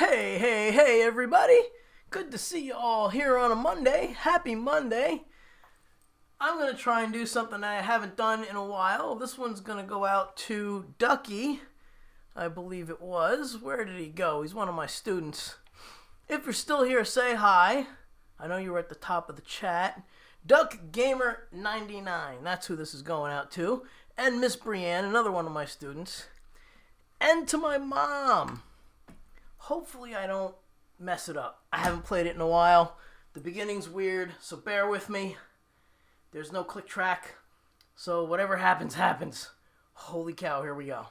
Hey, hey, hey, everybody! Good to see you all here on a Monday. Happy Monday! I'm going to try and do something I haven't done in a while. This one's going to go out to Ducky, I believe it was. Where did he go? He's one of my students. If you're still here, say hi. I know you were at the top of the chat. Duck Gamer 99, that's who this is going out to. And Miss Brienne, another one of my students. And to my mom. Hopefully I don't mess it up. I haven't played it in a while. The beginning's weird, so bear with me. There's no click track, so whatever happens, happens. Holy cow, here we go.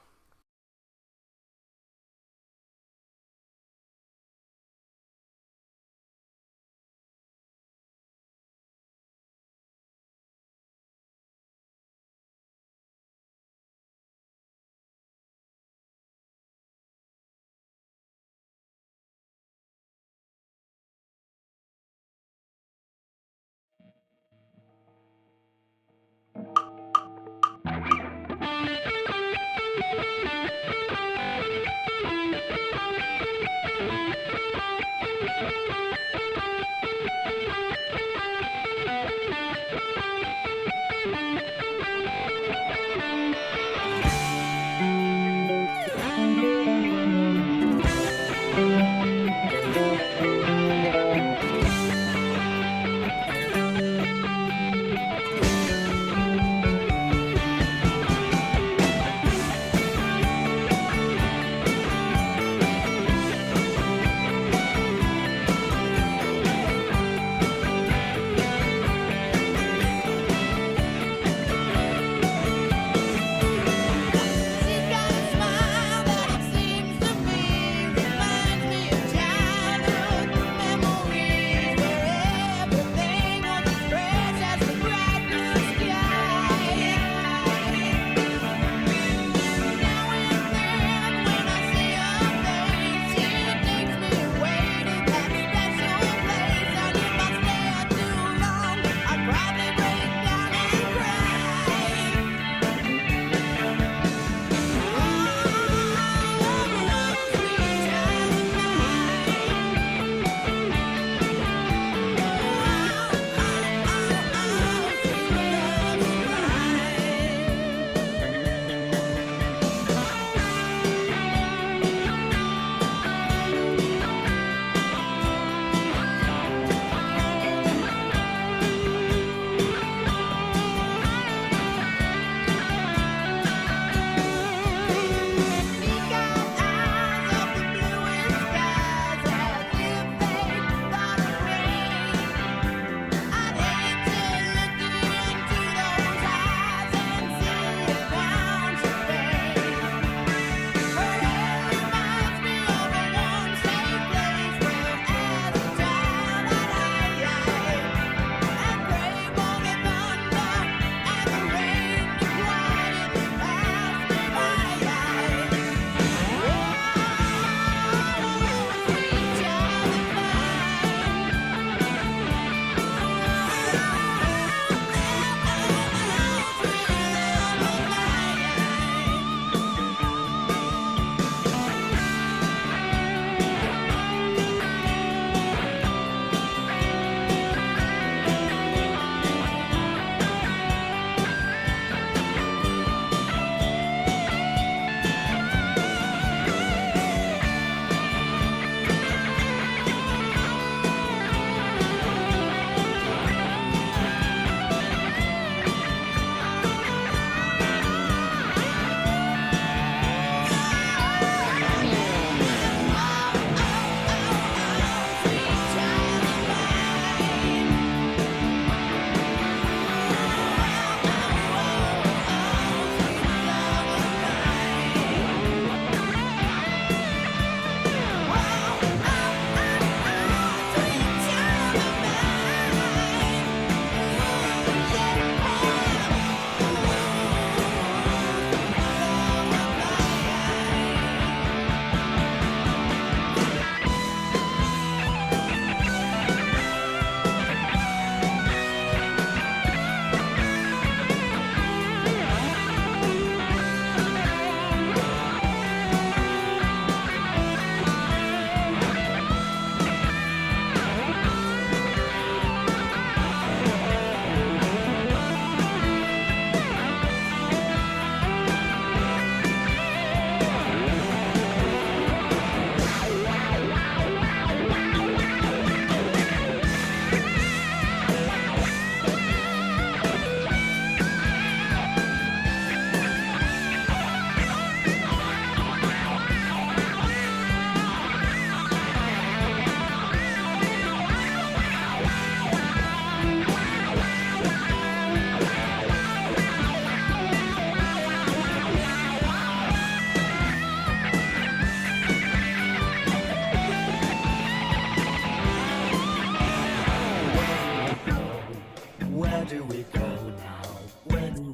Where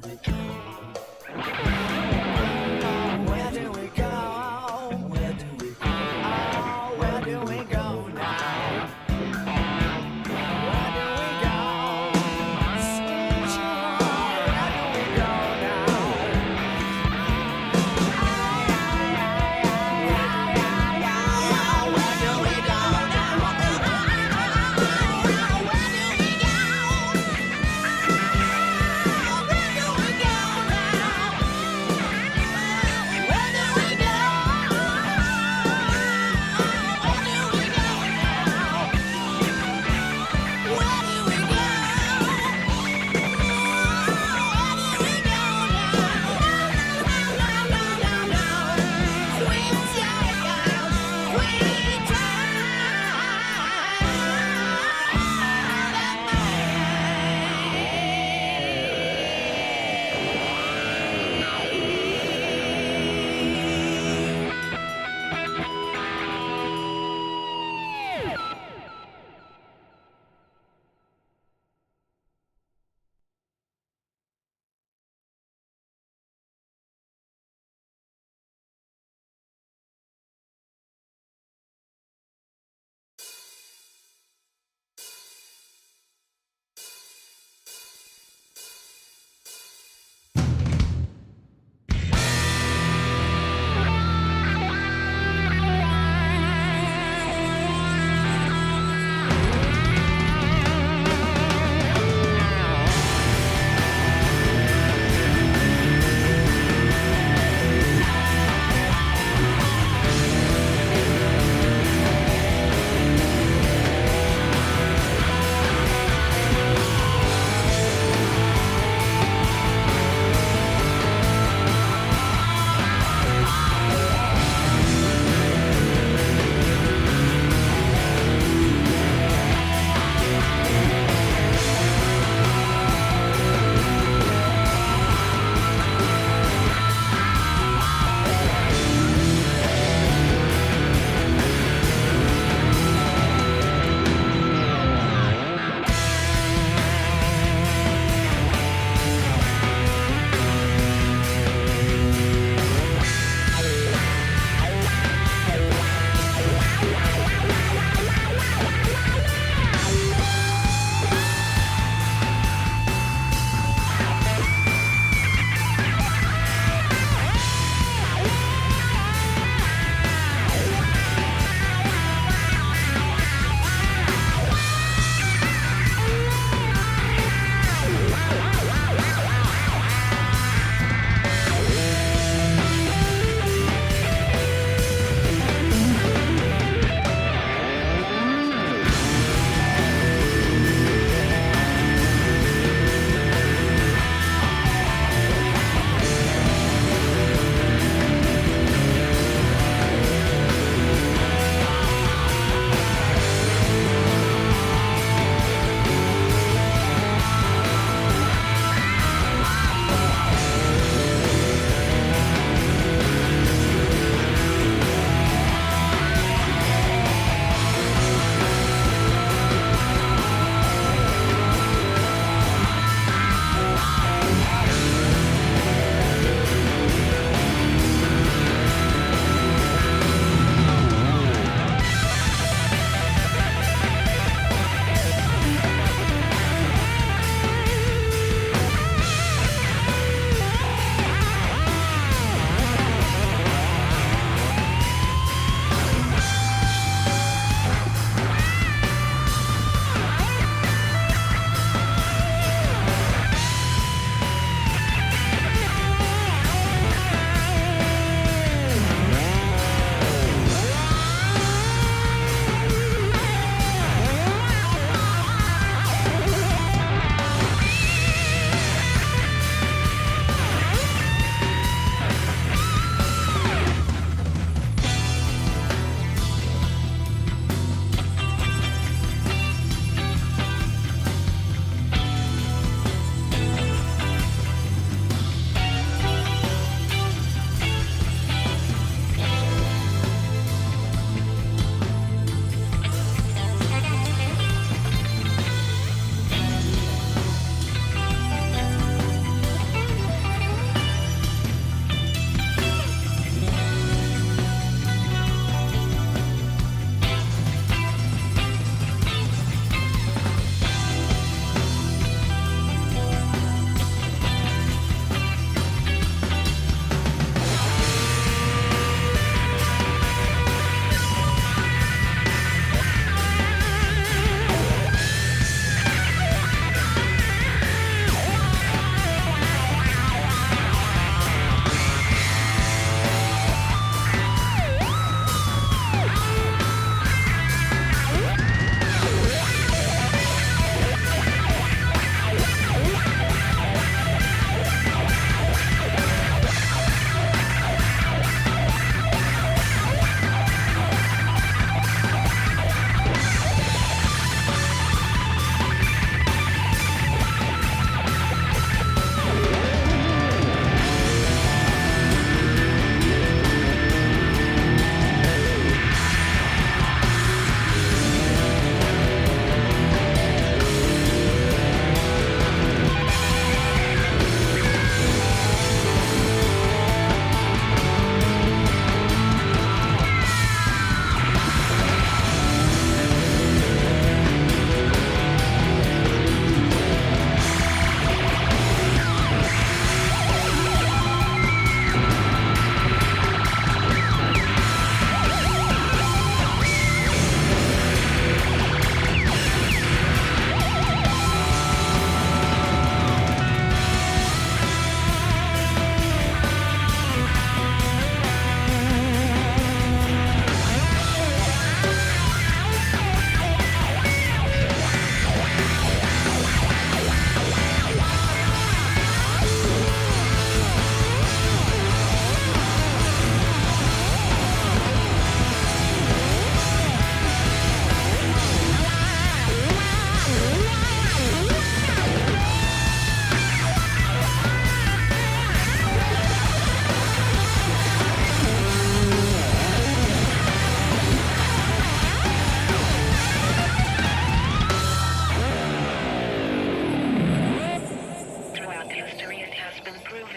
do we go? Where do we go? Oh, where do we go now? Where do we go? Sweet child, where do we go now? Where do we go now? Where do we go?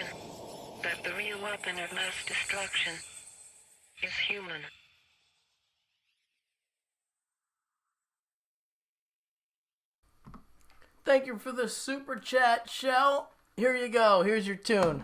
proven that the real weapon of mass destruction is human. Thank you for the super chat, Shell. Here you go. Here's your tune.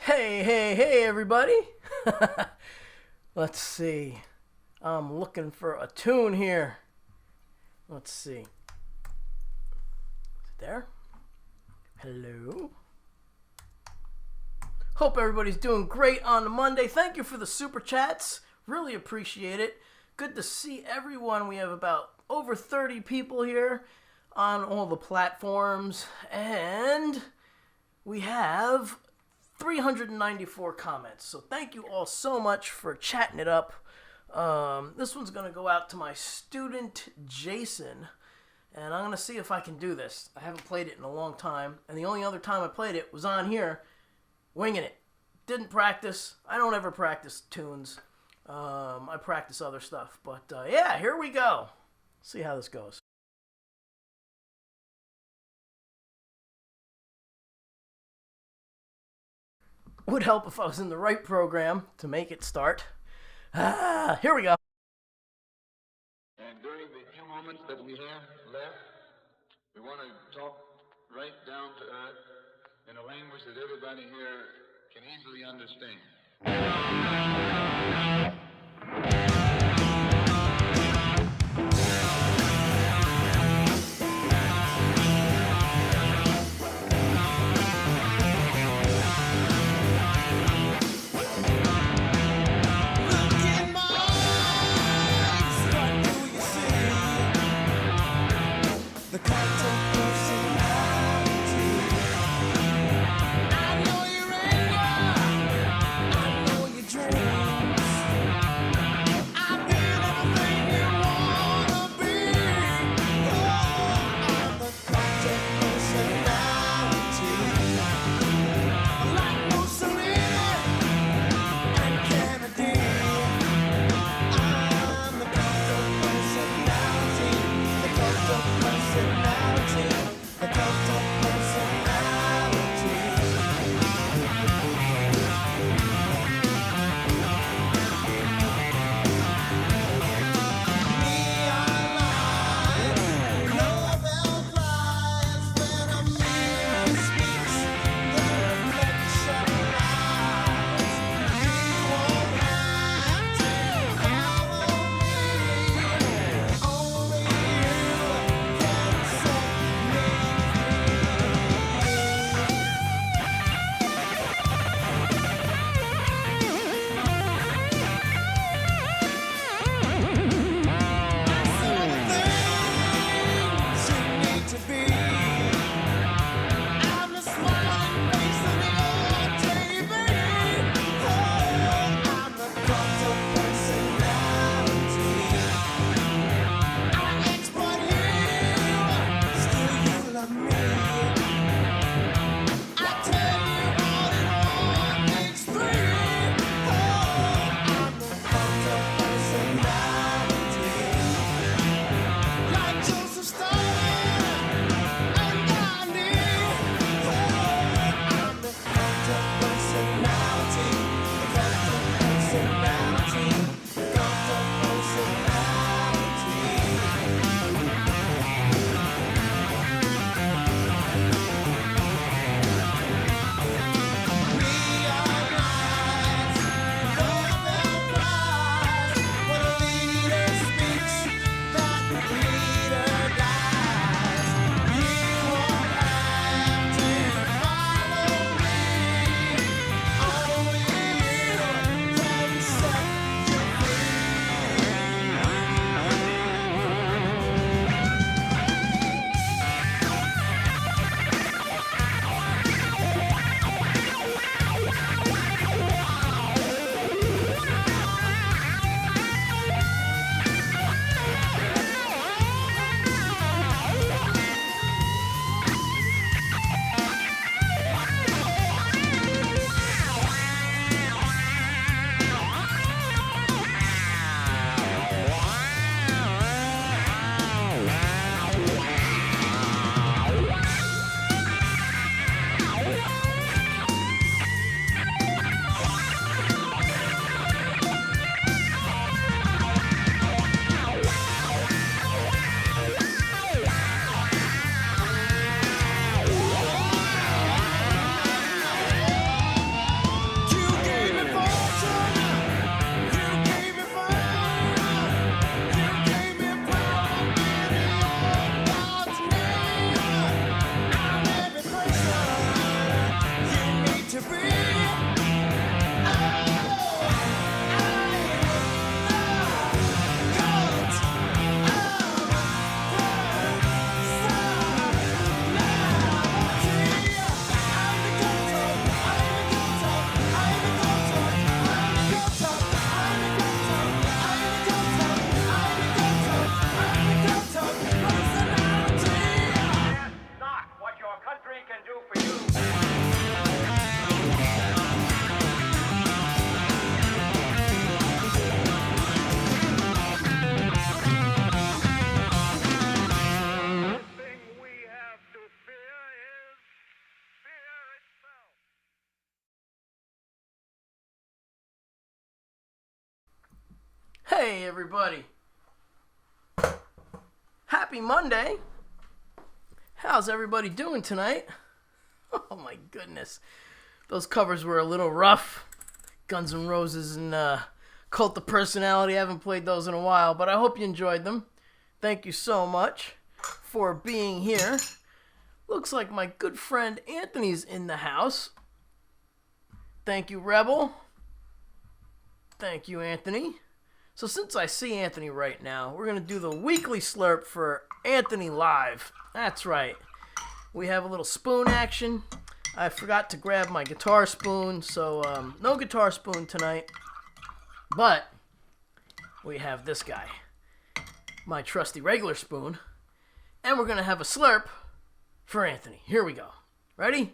Hey, everybody. Let's see. I'm looking for a tune here. Let's see. Is it there? Hello? Hope everybody's doing great on the Monday. Thank you for the super chats. Really appreciate it. Good to see everyone. We have about over 30 people here on all the platforms. And we have 394 comments. So thank you all so much for chatting it up. This one's going to go out to my student, Jason. And I'm going to see if I can do this. I haven't played it in a long time. And the only other time I played it was on here, winging it. Didn't practice. I don't ever practice tunes. I practice other stuff. But yeah, here we go. See how this goes. Would help if I was in the right program to make it start. Here we go. And during the few moments that we have left, we want to talk right down to earth in a language that everybody here can easily understand. Hey, everybody. Happy Monday. How's everybody doing tonight? Oh, my goodness. Those covers were a little rough. Guns N' Roses and Cult of Personality. I haven't played those in a while, but I hope you enjoyed them. Thank you so much for being here. Looks like my good friend Anthony's in the house. Thank you, Rebel. Thank you, Anthony. So since I see Anthony right now, we're going to do the weekly slurp for Anthony Live. That's right. We have a little spoon action. I forgot to grab my guitar spoon, so no guitar spoon tonight. But we have this guy, my trusty regular spoon. And we're going to have a slurp for Anthony. Here we go. Ready?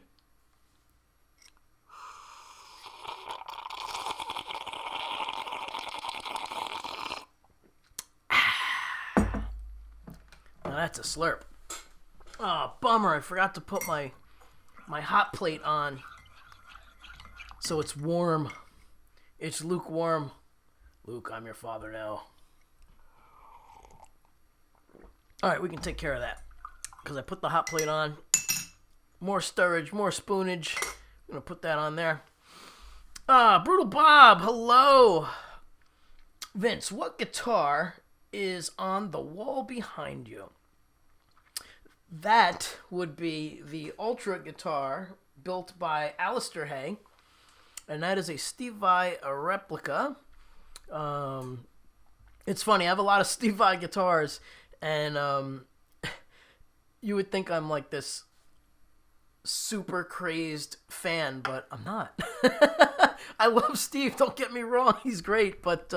That's a slurp. Oh, bummer. I forgot to put my hot plate on. So it's warm. It's lukewarm. Luke, I'm your father now. Alright, we can take care of that. Because I put the hot plate on. More stirrage, more spoonage. I'm going to put that on there. Brutal Bob, hello. Vince, what guitar is on the wall behind you? That would be the Ultra guitar built by Alistair Hay, and that is a Steve Vai replica. It's funny, I have a lot of Steve Vai guitars, and you would think I'm like this super crazed fan, but I'm not. I love Steve, don't get me wrong, he's great, but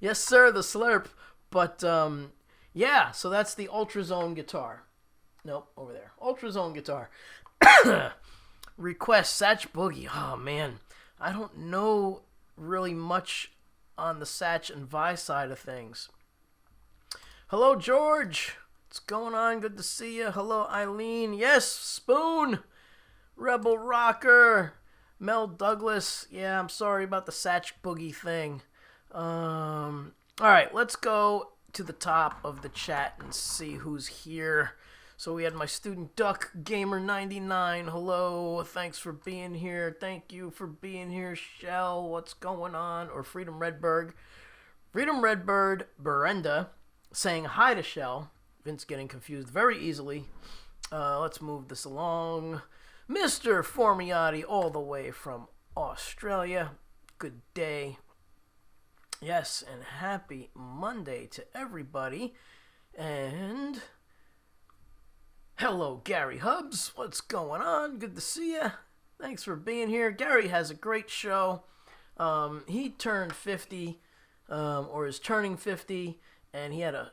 yes sir, the slurp. But yeah, so that's the Ultra Zone guitar. Nope, over there. Ultra Zone guitar. Request Satch Boogie. Oh man, I don't know really much on the Satch and Vi side of things. Hello George, what's going on? Good to see you. Hello Eileen. Yes, Spoon. Rebel Rocker. Mel Douglas. Yeah, I'm sorry about the Satch Boogie thing. All right, let's go to the top of the chat and see who's here. So we had my student Duck Gamer 99. Hello, thanks for being here. Thank you for being here, Shell. What's going on? Or Freedom Redbird. Freedom Redbird Berenda saying hi to Shell. Vince getting confused very easily. Let's move this along. Mr. Formiati all the way from Australia. Good day. Yes, and happy Monday to everybody. And hello, Gary Hubbs. What's going on? Good to see you. Thanks for being here. Gary has a great show. He turned 50, or is turning 50, and he had a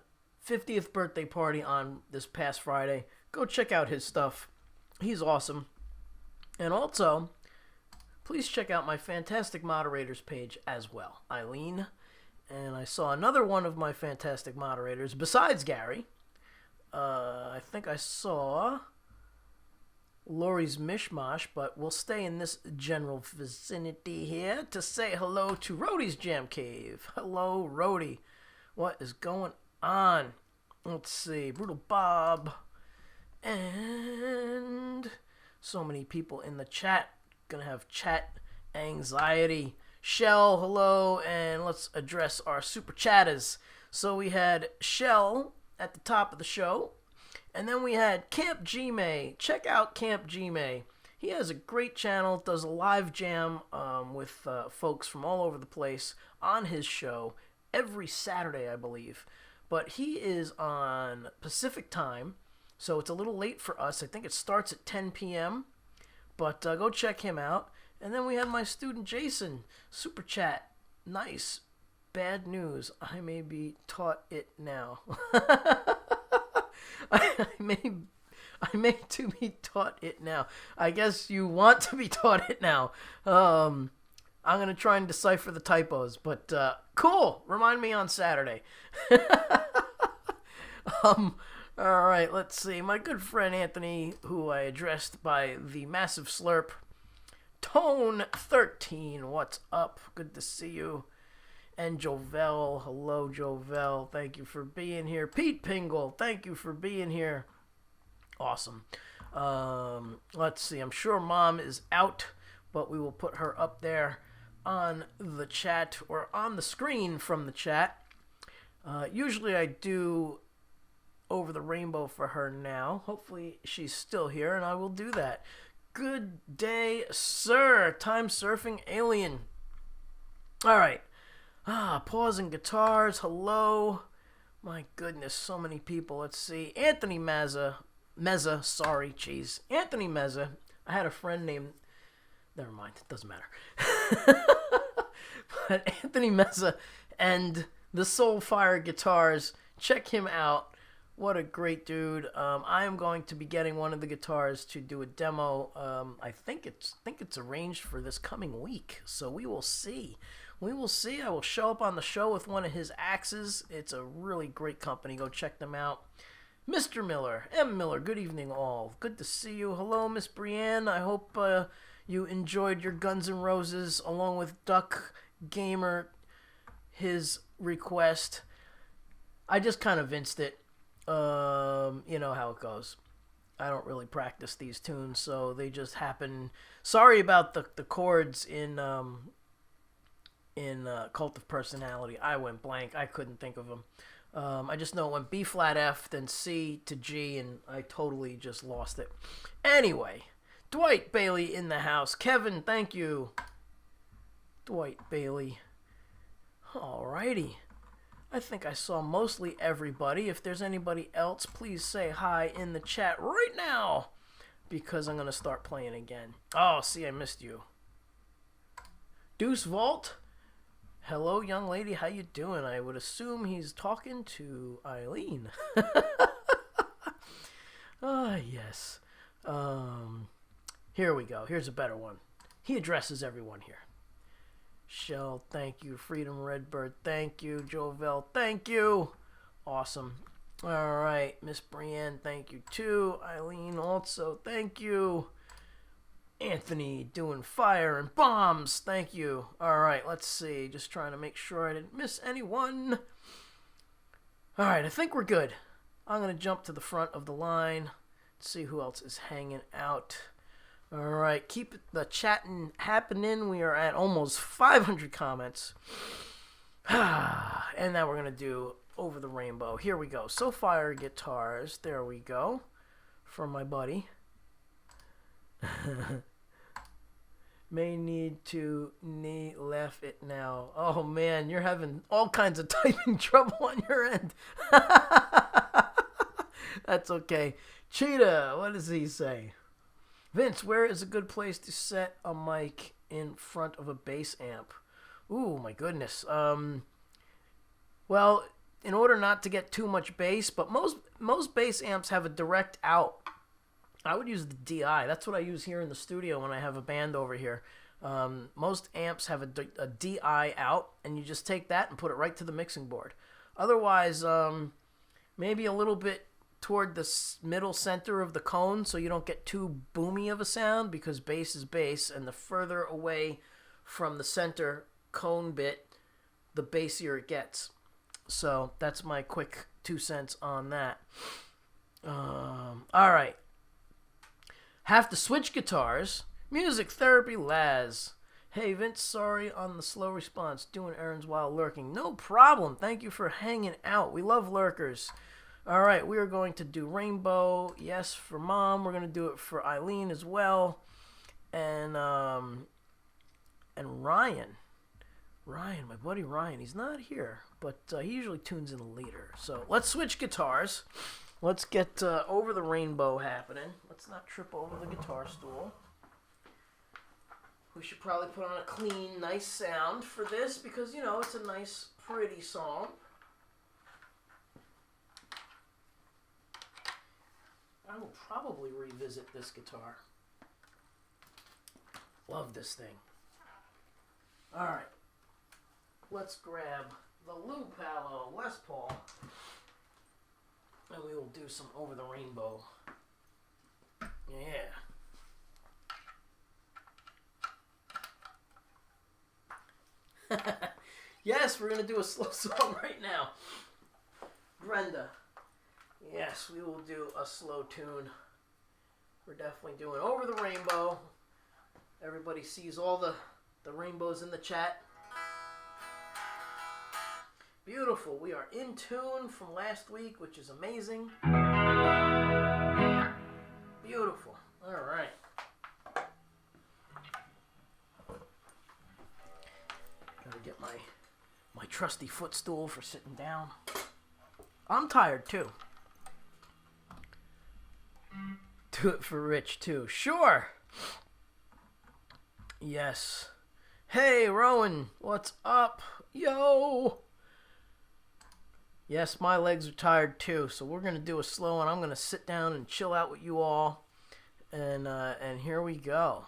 50th birthday party on this past Friday. Go check out his stuff. He's awesome. And also, please check out my fantastic moderators page as well, Eileen. And I saw another one of my fantastic moderators, besides Gary. I think I saw Lori's Mishmash, but we'll stay in this general vicinity here to say hello to Rhodey's Jam Cave. Hello, Rhodey. What is going on? Let's see. Brutal Bob. And so many people in the chat. Gonna have chat anxiety. Shell, hello, and let's address our super chatters. So we had Shell at the top of the show, and then we had Camp G-May. Check out Camp G-May. He has a great channel, does a live jam with folks from all over the place on his show every Saturday, I believe. But he is on Pacific time, so it's a little late for us. I think it starts at 10 p.m., but go check him out. And then we have my student Jason, super chat. Nice. Bad news. I may be taught it now. I may to be taught it now. I guess you want to be taught it now. I'm going to try and decipher the typos, but cool. Remind me on Saturday. All right, let's see. My good friend Anthony, who I addressed by the massive slurp. Tone 13, what's up? Good to see you. And Jovel, hello Jovel, thank you for being here. Pete Pingle, thank you for being here. Awesome. Let's see, I'm sure Mom is out, but we will put her up there on the chat or on the screen from the chat. Usually I do Over the Rainbow for her now. Hopefully she's still here and I will do that. Good day, sir. Time surfing alien. All right. Pausing guitars. Hello. My goodness, so many people. Let's see. Anthony Meza. Sorry, jeez. Anthony Meza. I had a friend named... Never mind. It doesn't matter. But Anthony Meza and the Soulfire Guitars. Check him out. What a great dude. I am going to be getting one of the guitars to do a demo. I think it's arranged for this coming week. So we will see. We will see. I will show up on the show with one of his axes. It's a really great company. Go check them out. Mr. Miller, M. Miller, good evening all. Good to see you. Hello, Miss Brienne. I hope you enjoyed your Guns N' Roses along with Duck Gamer, his request. I just kind of vinced it. You know how it goes. I don't really practice these tunes, so they just happen. Sorry about the chords in Cult of Personality. I went blank. I couldn't think of them. I just know it went B flat F, then C to G, and I totally just lost it. Anyway, Dwight Bailey in the house. Kevin, thank you. Dwight Bailey. Alrighty. I think I saw mostly everybody. If there's anybody else, please say hi in the chat right now, because I'm going to start playing again. Oh, see, I missed you. Deuce Vault. Hello, young lady. How you doing? I would assume he's talking to Eileen. Yes. Here we go. Here's a better one. He addresses everyone here. Shell, thank you. Freedom Redbird, thank you. Jovel, thank you. Awesome. All right. Miss Brienne, thank you too. Eileen, also, thank you. Anthony, doing fire and bombs, thank you. All right, let's see. Just trying to make sure I didn't miss anyone. All right, I think we're good. I'm going to jump to the front of the line. Let's see who else is hanging out. All right, keep the chatting happening. We are at almost 500 comments. And now we're going to do Over the Rainbow. Here we go. Soulfire Guitars. There we go. From my buddy. May need to knee left it now. Oh, man, you're having all kinds of typing trouble on your end. That's okay. Cheetah, what does he say? Vince, where is a good place to set a mic in front of a bass amp? Ooh, my goodness. Well, in order not to get too much bass, but most bass amps have a direct out. I would use the DI. That's what I use here in the studio when I have a band over here. Most amps have a DI out, and you just take that and put it right to the mixing board. Otherwise, maybe a little bit toward the middle center of the cone so you don't get too boomy of a sound, because bass is bass, and the further away from the center cone bit, the bassier it gets. So that's my quick 2 cents on that. All right. Have to switch guitars. Music Therapy Laz. Hey Vince, sorry on the slow response. Doing errands while lurking. No problem. Thank you for hanging out. We love lurkers. All right, we are going to do Rainbow. Yes, for Mom. We're going to do it for Eileen as well. And Ryan. Ryan, my buddy Ryan. He's not here, but he usually tunes in later. So let's switch guitars. Let's get Over the Rainbow happening. Let's not trip over the guitar stool. We should probably put on a clean, nice sound for this because, you know, it's a nice, pretty song. I will probably revisit this guitar. Love this thing. Alright. Let's grab the Lou Palo Les Paul. And we will do some Over the Rainbow. Yeah. Yes, we're going to do a slow song right now. Brenda. Yes, we will do a slow tune. We're definitely doing Over the Rainbow. Everybody sees all the rainbows in the chat. Beautiful. We are in tune from last week, which is amazing. Beautiful. All right. Gotta get my trusty footstool for sitting down. I'm tired too. Do it for Rich too. Sure. Yes. Hey, Rowan. What's up? Yo. Yes, my legs are tired too, so we're gonna do a slow one. I'm gonna sit down and chill out with you all, and here we go.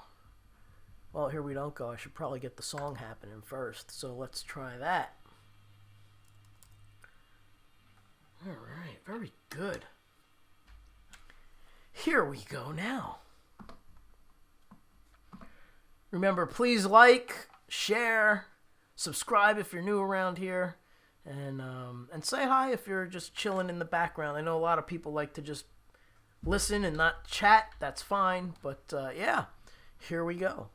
Well, here we don't go. I should probably get the song happening first, so let's try that. All right, very good. Here we go now. Remember, please like, share, subscribe if you're new around here. And say hi if you're just chilling in the background. I know a lot of people like to just listen and not chat. That's fine. But yeah, here we go.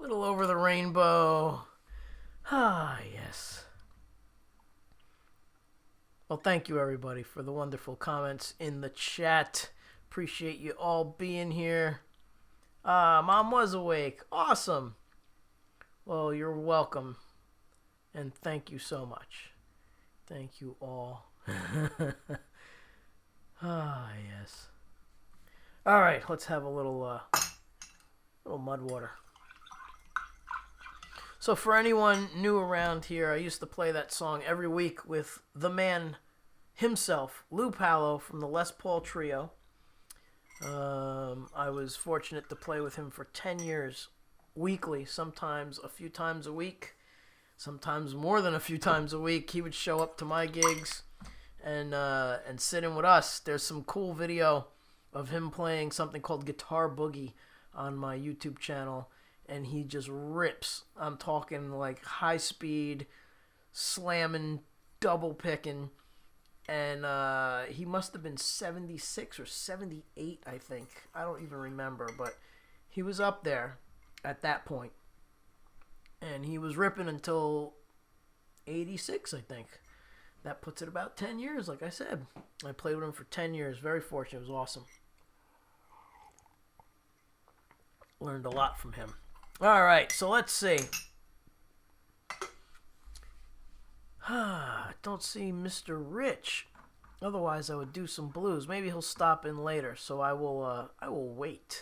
Little Over the Rainbow. Ah, yes. Well, thank you, everybody, for the wonderful comments in the chat. Appreciate you all being here. Mom was awake. Awesome. Well, you're welcome. And thank you so much. Thank you all. Ah, yes. All right, let's have a little mud water. So for anyone new around here, I used to play that song every week with the man himself, Lou Pallow from the Les Paul Trio. I was fortunate to play with him for 10 years, weekly, sometimes a few times a week, sometimes more than a few times a week. He would show up to my gigs and sit in with us. There's some cool video of him playing something called Guitar Boogie on my YouTube channel, and he just rips. I'm talking like high speed, slamming, double picking, and he must have been 76 or 78, I think. I don't even remember, but he was up there at that point, and he was ripping until 86, I think. That puts it about 10 years, like I said. I played with him for 10 years. Very fortunate. It was awesome. Learned a lot from him. All right, so let's see. Don't see Mr. Rich. Otherwise, I would do some blues. Maybe he'll stop in later, so I will wait.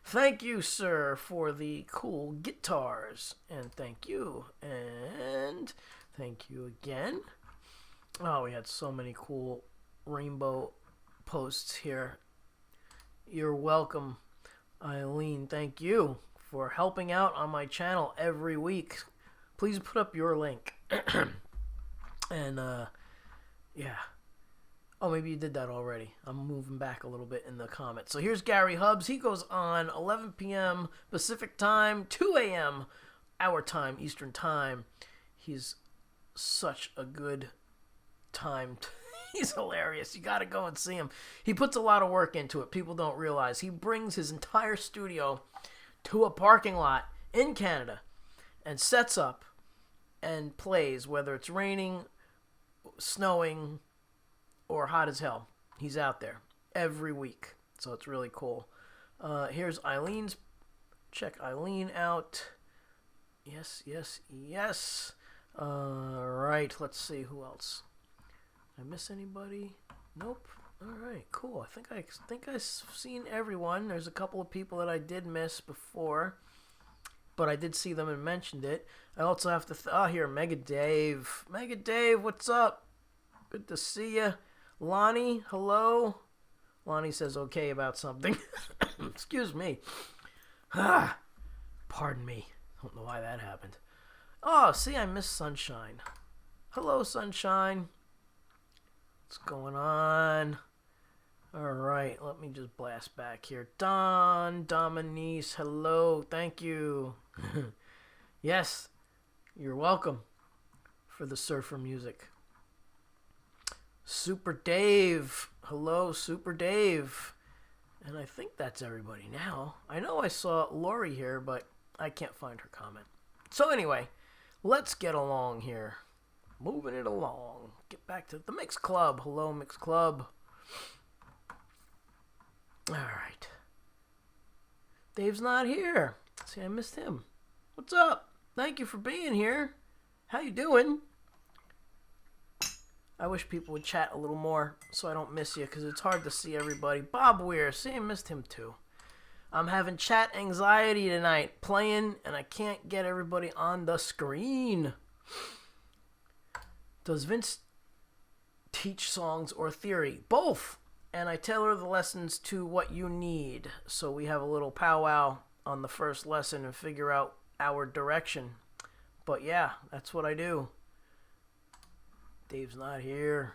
Thank you, sir, for the cool guitars. And thank you. And thank you again. Oh, we had so many cool rainbow posts here. You're welcome, Eileen. Thank you for helping out on my channel every week. Please put up your link. And, yeah. Oh, maybe you did that already. I'm moving back a little bit in the comments. So here's Gary Hubbs. He goes on 11 p.m. Pacific time, 2 a.m. our time, Eastern time. He's such a good time. He's hilarious. You got to go and see him. He puts a lot of work into it. People don't realize. He brings his entire studio to a parking lot in Canada and sets up and plays, whether it's raining, snowing, or hot as hell. He's out there every week. So it's really cool. Here's Eileen's. Check Eileen out. Yes, yes, yes. Right, let's see who else. Did I miss anybody? Nope. All right, cool. I think I've seen everyone. There's a couple of people that I did miss before, but I did see them and mentioned it. I also have to here, Mega Dave. Mega Dave, what's up? Good to see you. Lonnie, hello. Lonnie says okay about something. Excuse me. Pardon me. Don't know why that happened. Oh, see, I missed Sunshine. Hello, Sunshine. What's going on? All right, let me just blast back here. Dominique, hello. Thank you. Yes, you're welcome for the surfer music. Super Dave. Hello, Super Dave. And I think that's everybody now. I know I saw Lori here, but I can't find her comment. So anyway, let's get along here. Moving it along. Get back to the Mix Club. Hello, Mix Club. All right. Dave's not here. See, I missed him. What's up? Thank you for being here. How you doing? I wish people would chat a little more so I don't miss you, because it's hard to see everybody. Bob Weir, see, I missed him too. I'm having chat anxiety tonight, playing, and I can't get everybody on the screen. Does Vince teach songs or theory? Both. And I tailor the lessons to what you need. So we have a little powwow on the first lesson and figure out our direction. But yeah, that's what I do. Dave's not here.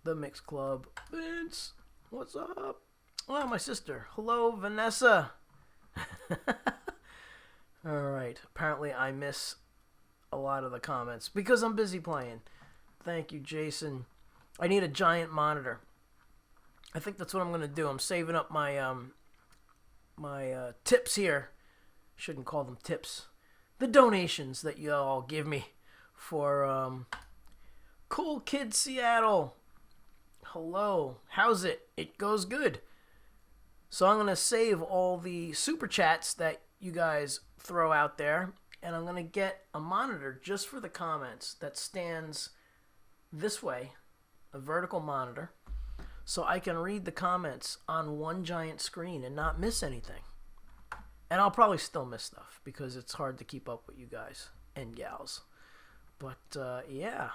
The Mix Club. Vince, what's up? Oh, my sister. Hello, Vanessa. Alright. Apparently I miss a lot of the comments because I'm busy playing. Thank you, Jason. I need a giant monitor. I think that's what I'm going to do. I'm saving up my tips here shouldn't call them tips, the donations that you all give me for Cool Kid Seattle. Hello, how's it? It goes good. So I'm going to save all the super chats that you guys throw out there, and I'm going to get a monitor just for the comments that stands this way, a vertical monitor, so I can read the comments on one giant screen and not miss anything. And I'll probably still miss stuff because it's hard to keep up with you guys and gals. But yeah.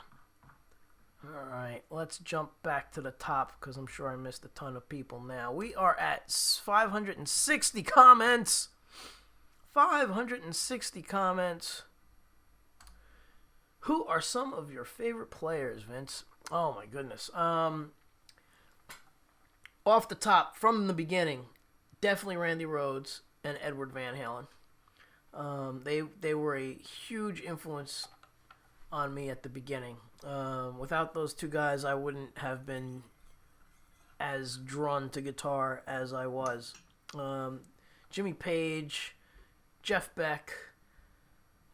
Alright, let's jump back to the top because I'm sure I missed a ton of people now. We are at 560 comments. 560 comments. Who are some of your favorite players, Vince? Oh my goodness. Off the top, from the beginning, definitely Randy Rhoads and Edward Van Halen. They were a huge influence on me at the beginning. Without those two guys, I wouldn't have been as drawn to guitar as I was. Jimmy Page, Jeff Beck,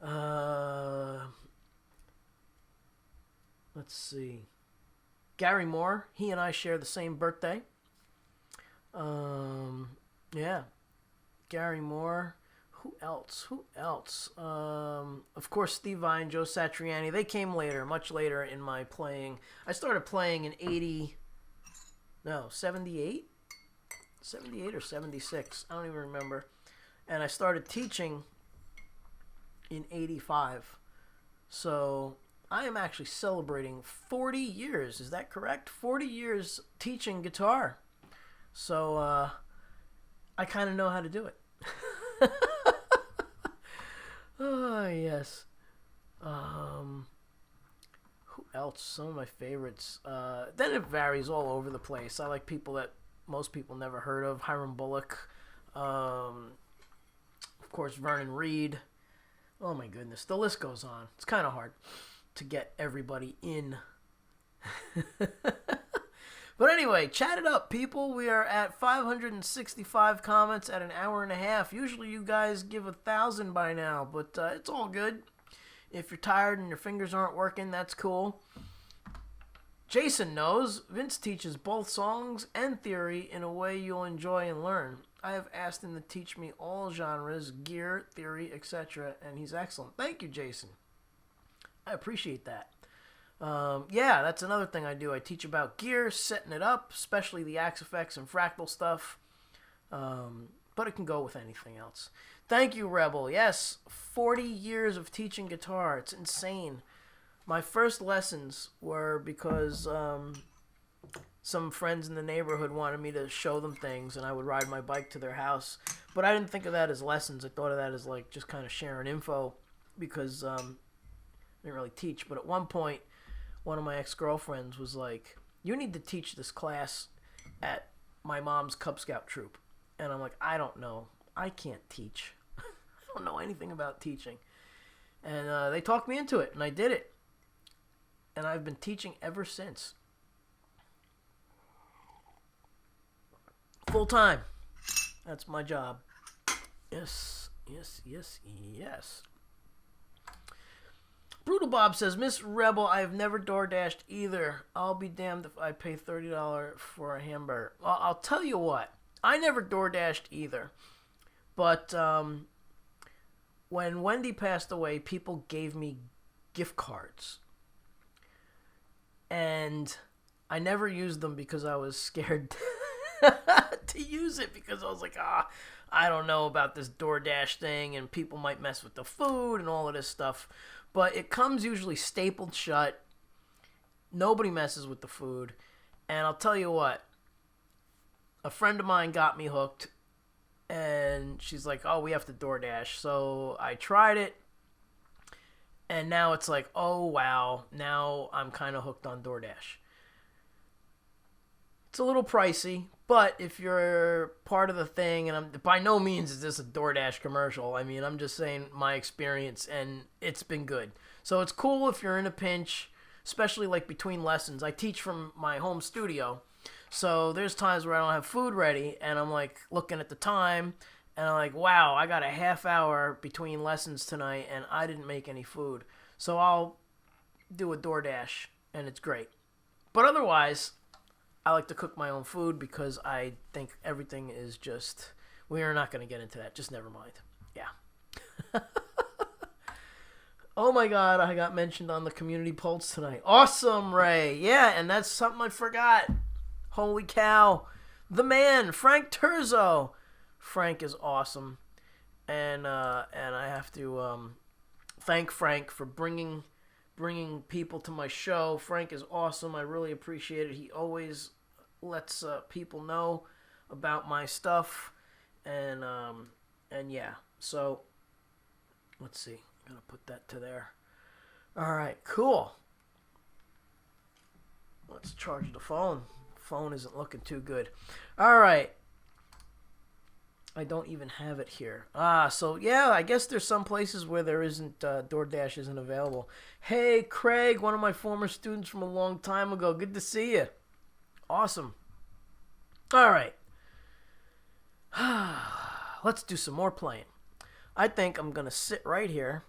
let's see, Gary Moore. He and I share the same birthday. Yeah, Gary Moore. Who else? Of course, Steve Vai and Joe Satriani. They came later, much later in my playing. I started playing in 78? 78 or 76. I don't even remember. And I started teaching in 85. So I am actually celebrating 40 years. Is that correct? 40 years teaching guitar. So I kind of know how to do it. Oh, yes. Who else? Some of my favorites. Then it varies all over the place. I like people that most people never heard of. Hiram Bullock. Of course, Vernon Reid. Oh, my goodness. The list goes on. It's kind of hard to get everybody in. But anyway, chat it up, people. We are at 565 comments at an hour and a half. Usually you guys give 1,000 by now, but it's all good. If you're tired and your fingers aren't working, that's cool. Jason knows. Vince teaches both songs and theory in a way you'll enjoy and learn. I have asked him to teach me all genres, gear, theory, etc., and he's excellent. Thank you, Jason. I appreciate that. Yeah, that's another thing I do. I teach about gear, setting it up, especially the Axe Effects and Fractal stuff. But it can go with anything else. Thank you, Rebel. Yes, 40 years of teaching guitar. It's insane. My first lessons were because some friends in the neighborhood wanted me to show them things, and I would ride my bike to their house. But I didn't think of that as lessons. I thought of that as like just kind of sharing info because I didn't really teach. But at one point, one of my ex-girlfriends was like, you need to teach this class at my mom's Cub Scout troop. And I'm like, I don't know. I can't teach. I don't know anything about teaching. And they talked me into it, and I did it. And I've been teaching ever since. Full time. That's my job. Yes. Brutal Bob says, Miss Rebel, I have never door dashed either. I'll be damned if I pay $30 for a hamburger. Well, I'll tell you what. I never door dashed either. But when Wendy passed away, people gave me gift cards. And I never used them because I was scared to use it because I was like, I don't know about this DoorDash thing and people might mess with the food and all of this stuff. But it comes usually stapled shut. Nobody messes with the food. And I'll tell you what. A friend of mine got me hooked. And she's like, oh, we have to DoorDash. So I tried it. And now it's like, oh, wow. Now I'm kind of hooked on DoorDash. It's a little pricey. But if you're part of the thing, and by no means is this a DoorDash commercial. I mean, I'm just saying my experience, and it's been good. So it's cool if you're in a pinch, especially like between lessons. I teach from my home studio, so there's times where I don't have food ready, and I'm like looking at the time, And I'm like, wow, I got a half hour between lessons tonight and I didn't make any food. So I'll do a DoorDash and it's great. But otherwise, I like to cook my own food because I think everything is just... We are not going to get into that. Just never mind. Yeah. Oh my God, I got mentioned on the community pulse tonight. Awesome, Ray. Yeah, and that's something I forgot. Holy cow. The man, Frank Terzo. Frank is awesome. And I have to thank Frank for bringing people to my show. Frank is awesome. I really appreciate it. He always lets people know about my stuff. And yeah, so let's see. I'm going to put that to there. All right, cool. Let's charge the phone. Phone isn't looking too good. All right. I don't even have it here. So yeah, I guess there's some places where there isn't, DoorDash isn't available. Hey, Craig, one of my former students from a long time ago. Good to see you. Awesome. All right. Let's do some more playing. I think I'm going to sit right here.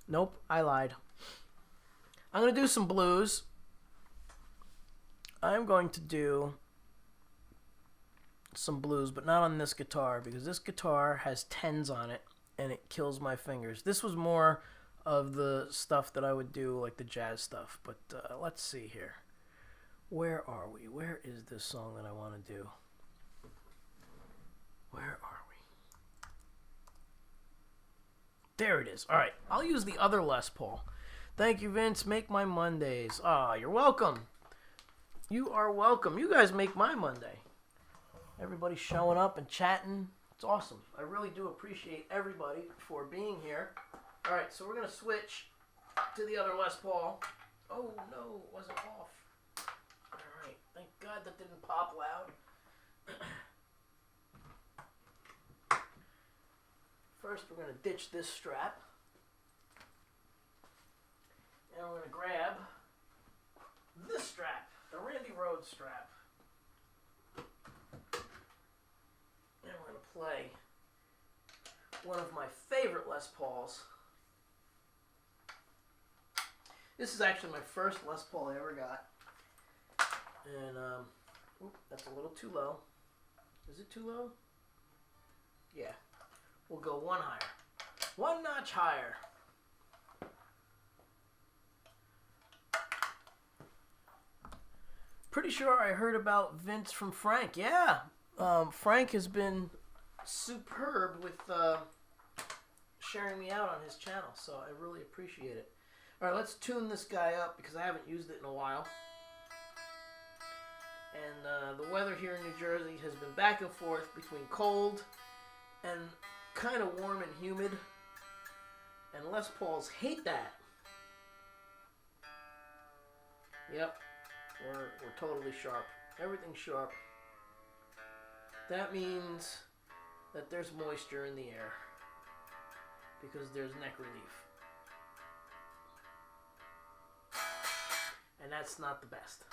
Nope, I lied. I'm going to do some blues. I'm going to do some blues, but not on this guitar, because this guitar has tens on it, and it kills my fingers. This was more of the stuff that I would do, like the jazz stuff, but let's see here. Where are we? Where is this song that I want to do? Where are we? There it is. All right, I'll use the other Les Paul. Thank you, Vince. Make my Mondays. You're welcome. You are welcome. You guys make my Monday. Everybody's showing up and chatting. It's awesome. I really do appreciate everybody for being here. All right, so we're going to switch to the other Les Paul. Oh, no, it wasn't off. All right, thank God that didn't pop loud. First, we're going to ditch this strap. And we're going to grab this strap, the Randy Rhoads strap. And we're going to play one of my favorite Les Pauls. This is actually my first Les Paul I ever got. And, that's a little too low. Is it too low? Yeah. We'll go one higher. One notch higher. Pretty sure I heard about Vince from Frank. Yeah. Frank has been superb with sharing me out on his channel, so I really appreciate it. All right, let's tune this guy up because I haven't used it in a while. And the weather here in New Jersey has been back and forth between cold and kind of warm and humid. And Les Pauls hate that. Yep, we're totally sharp. Everything's sharp. That means that there's moisture in the air because there's neck relief. And that's not the best.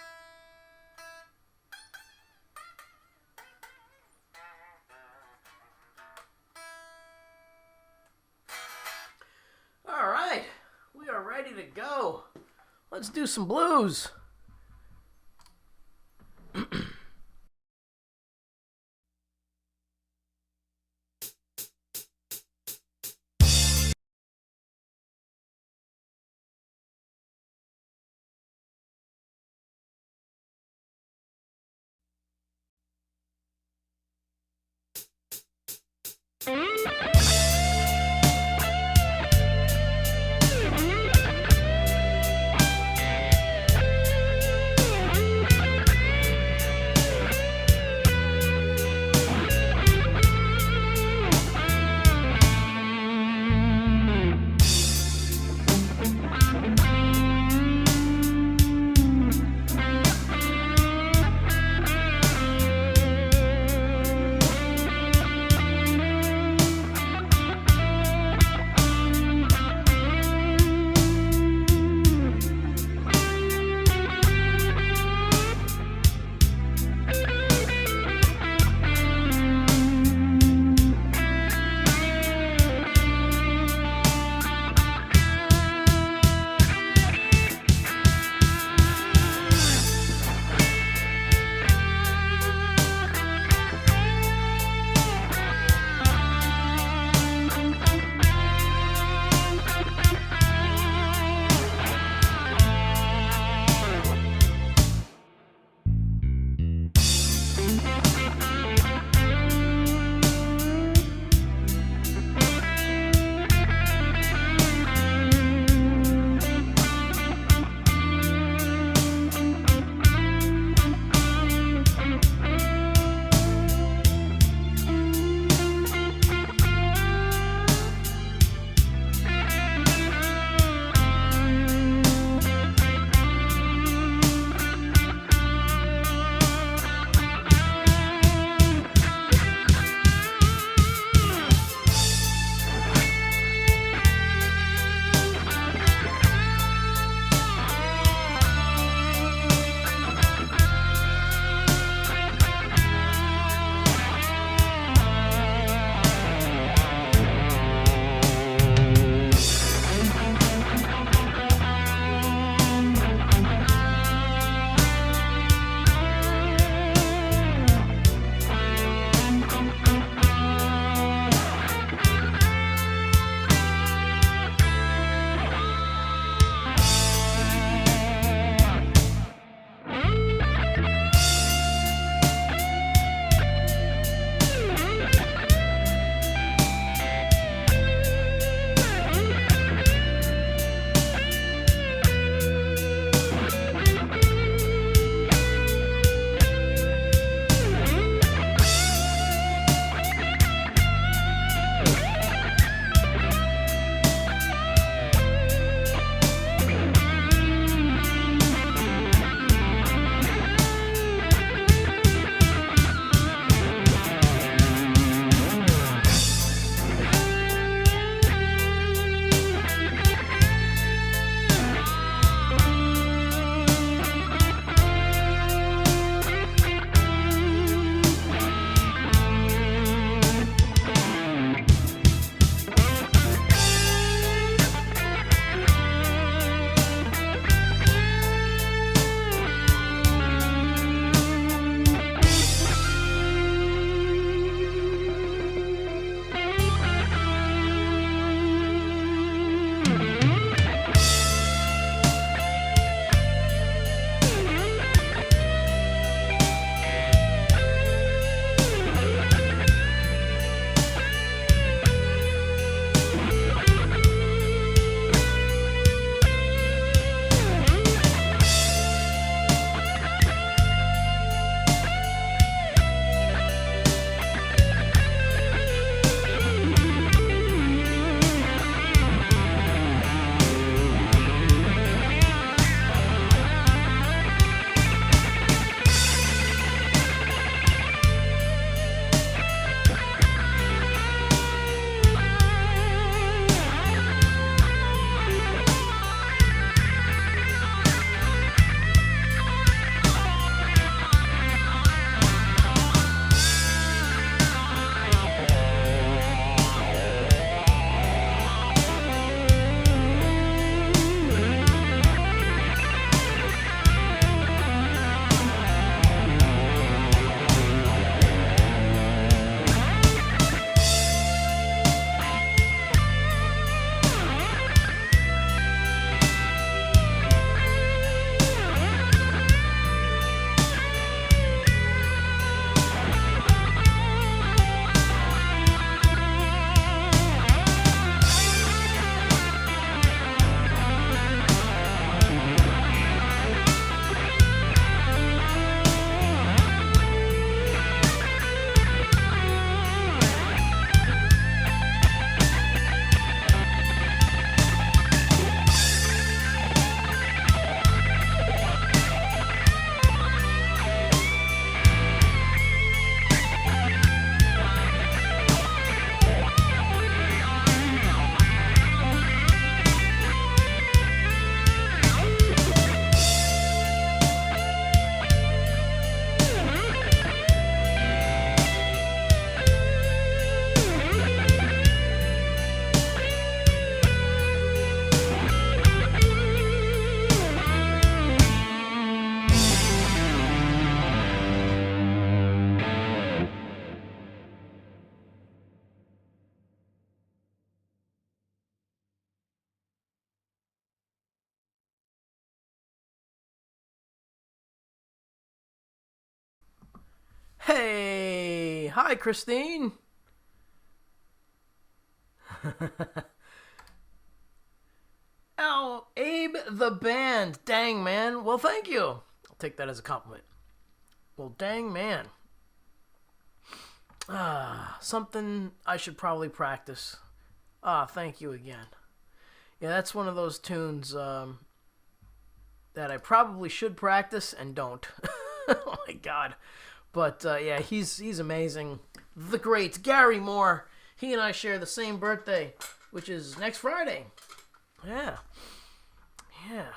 All right, we are ready to go. Let's do some blues. Hey, hi, Christine. Oh, Abe the band. Dang, man. Well, thank you. I'll take that as a compliment. Well, dang, man. Something I should probably practice. Thank you again. Yeah, that's one of those tunes that I probably should practice and don't. Oh my god. But yeah, he's amazing. The great Gary Moore. He and I share the same birthday, which is next Friday. Yeah. Yeah.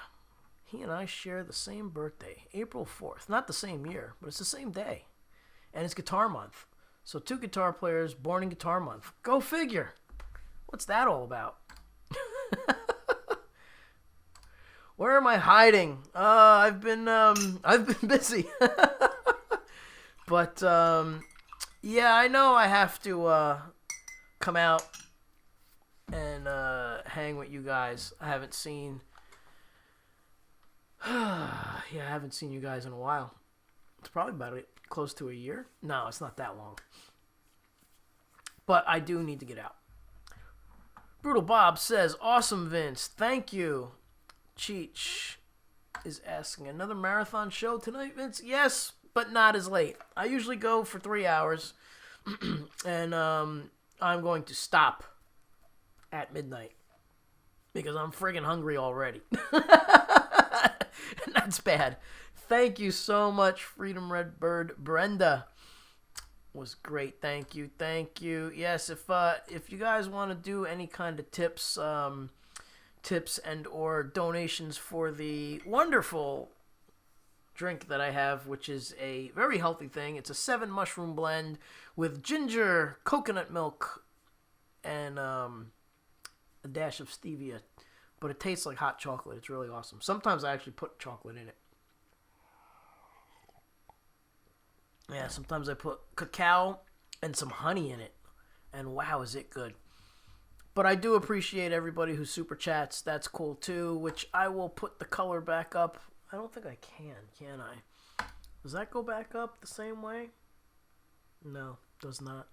He and I share the same birthday, April 4th. Not the same year, but it's the same day. And it's Guitar Month. So two guitar players born in Guitar Month. Go figure. What's that all about? Where am I hiding? I've been busy. But yeah, I know I have to come out and hang with you guys. I haven't seen I haven't seen you guys in a while. It's probably about close to a year. No, it's not that long. But I do need to get out. Brutal Bob says, "Awesome, Vince. Thank you." Cheech is asking, "Another marathon show tonight, Vince?" Yes, but not as late. I usually go for 3 hours, and I'm going to stop at midnight because I'm friggin' hungry already. And that's bad. Thank you so much, Freedom Redbird. Brenda was great. Thank you. Yes, if you guys want to do any kind of tips and or donations for the wonderful drink that I have, which is a very healthy thing. It's a 7 mushroom blend with ginger, coconut milk, and a dash of stevia. But it tastes like hot chocolate. It's really awesome. Sometimes I actually put chocolate in it. Yeah, sometimes I put cacao and some honey in it. And wow, is it good. But I do appreciate everybody who super chats. That's cool too, which I will put the color back up. I don't think I can I? Does that go back up the same way? No, does not.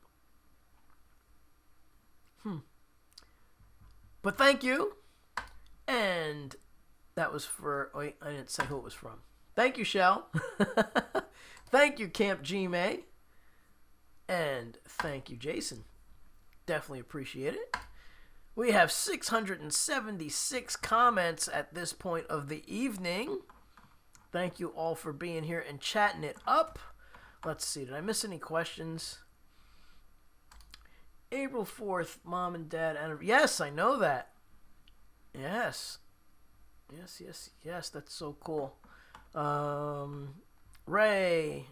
But thank you. And that was for... Wait, I didn't say who it was from. Thank you, Shell. Thank you, Camp G May. And thank you, Jason. Definitely appreciate it. We have 676 comments at this point of the evening. Thank you all for being here and chatting it up. Let's see, did I miss any questions? April 4th, Mom and Dad anniversary. Yes, I know that. Yes, that's so cool. Ray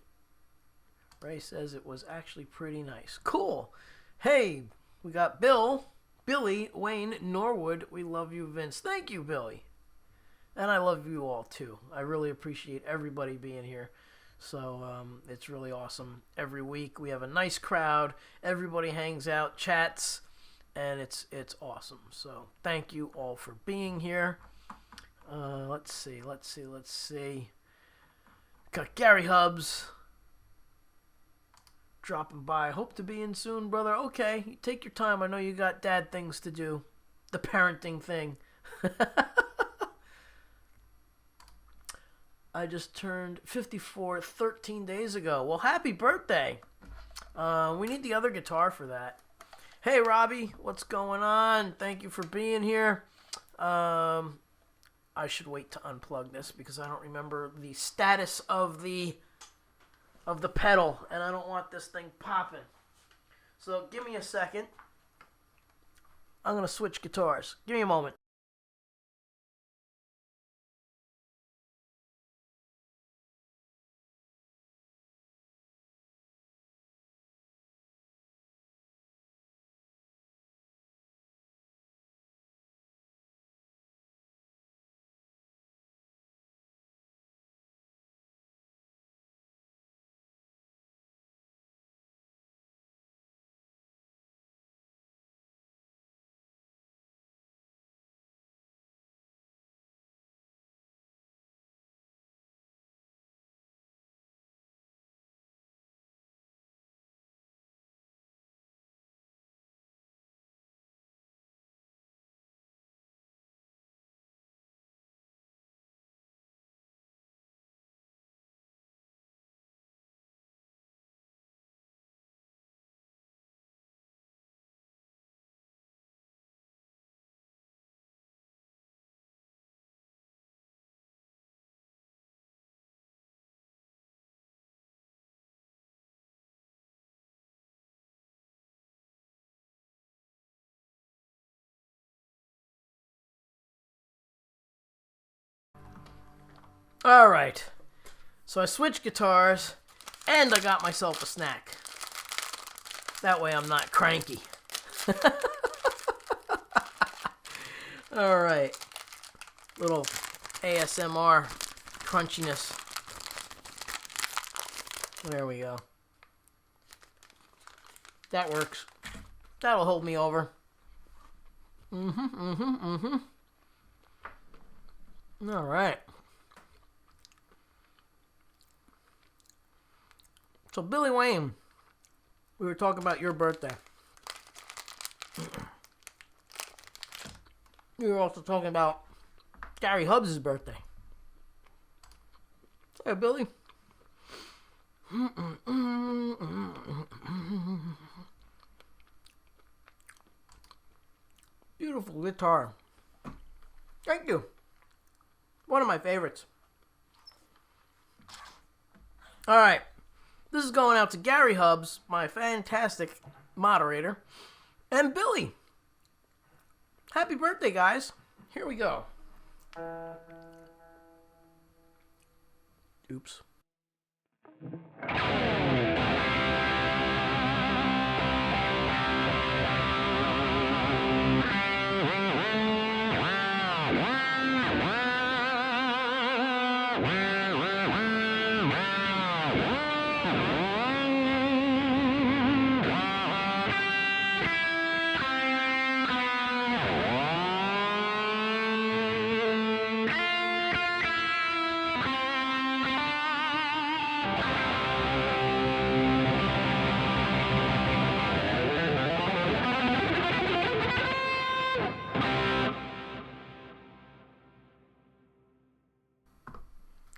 says it was actually pretty nice. Cool. Hey, we got Billy, Wayne, Norwood. We love you, Vince. Thank you, Billy. And I love you all, too. I really appreciate everybody being here. So it's really awesome. Every week we have a nice crowd. Everybody hangs out, chats, and it's awesome. So thank you all for being here. Let's see. Got Gary Hubbs dropping by. Hope to be in soon, brother. Okay, you take your time. I know you got dad things to do. The parenting thing. I just turned 54 13 days ago. Well, happy birthday. We need the other guitar for that. Hey, Robbie, what's going on? Thank you for being here. I should wait to unplug this because I don't remember the status of the pedal, and I don't want this thing popping. So give me a second. I'm going to switch guitars. Give me a moment. All right. So I switched guitars, and I got myself a snack. That way I'm not cranky. All right. Little ASMR crunchiness. There we go. That works. That'll hold me over. All right. So, Billy Wayne, we were talking about your birthday. We were also talking about Gary Hubbs' birthday. Hey, Billy. Beautiful guitar. Thank you. One of my favorites. All right. This is going out to Gary Hubbs, my fantastic moderator, and Billy. Happy birthday, guys. Here we go. Oops.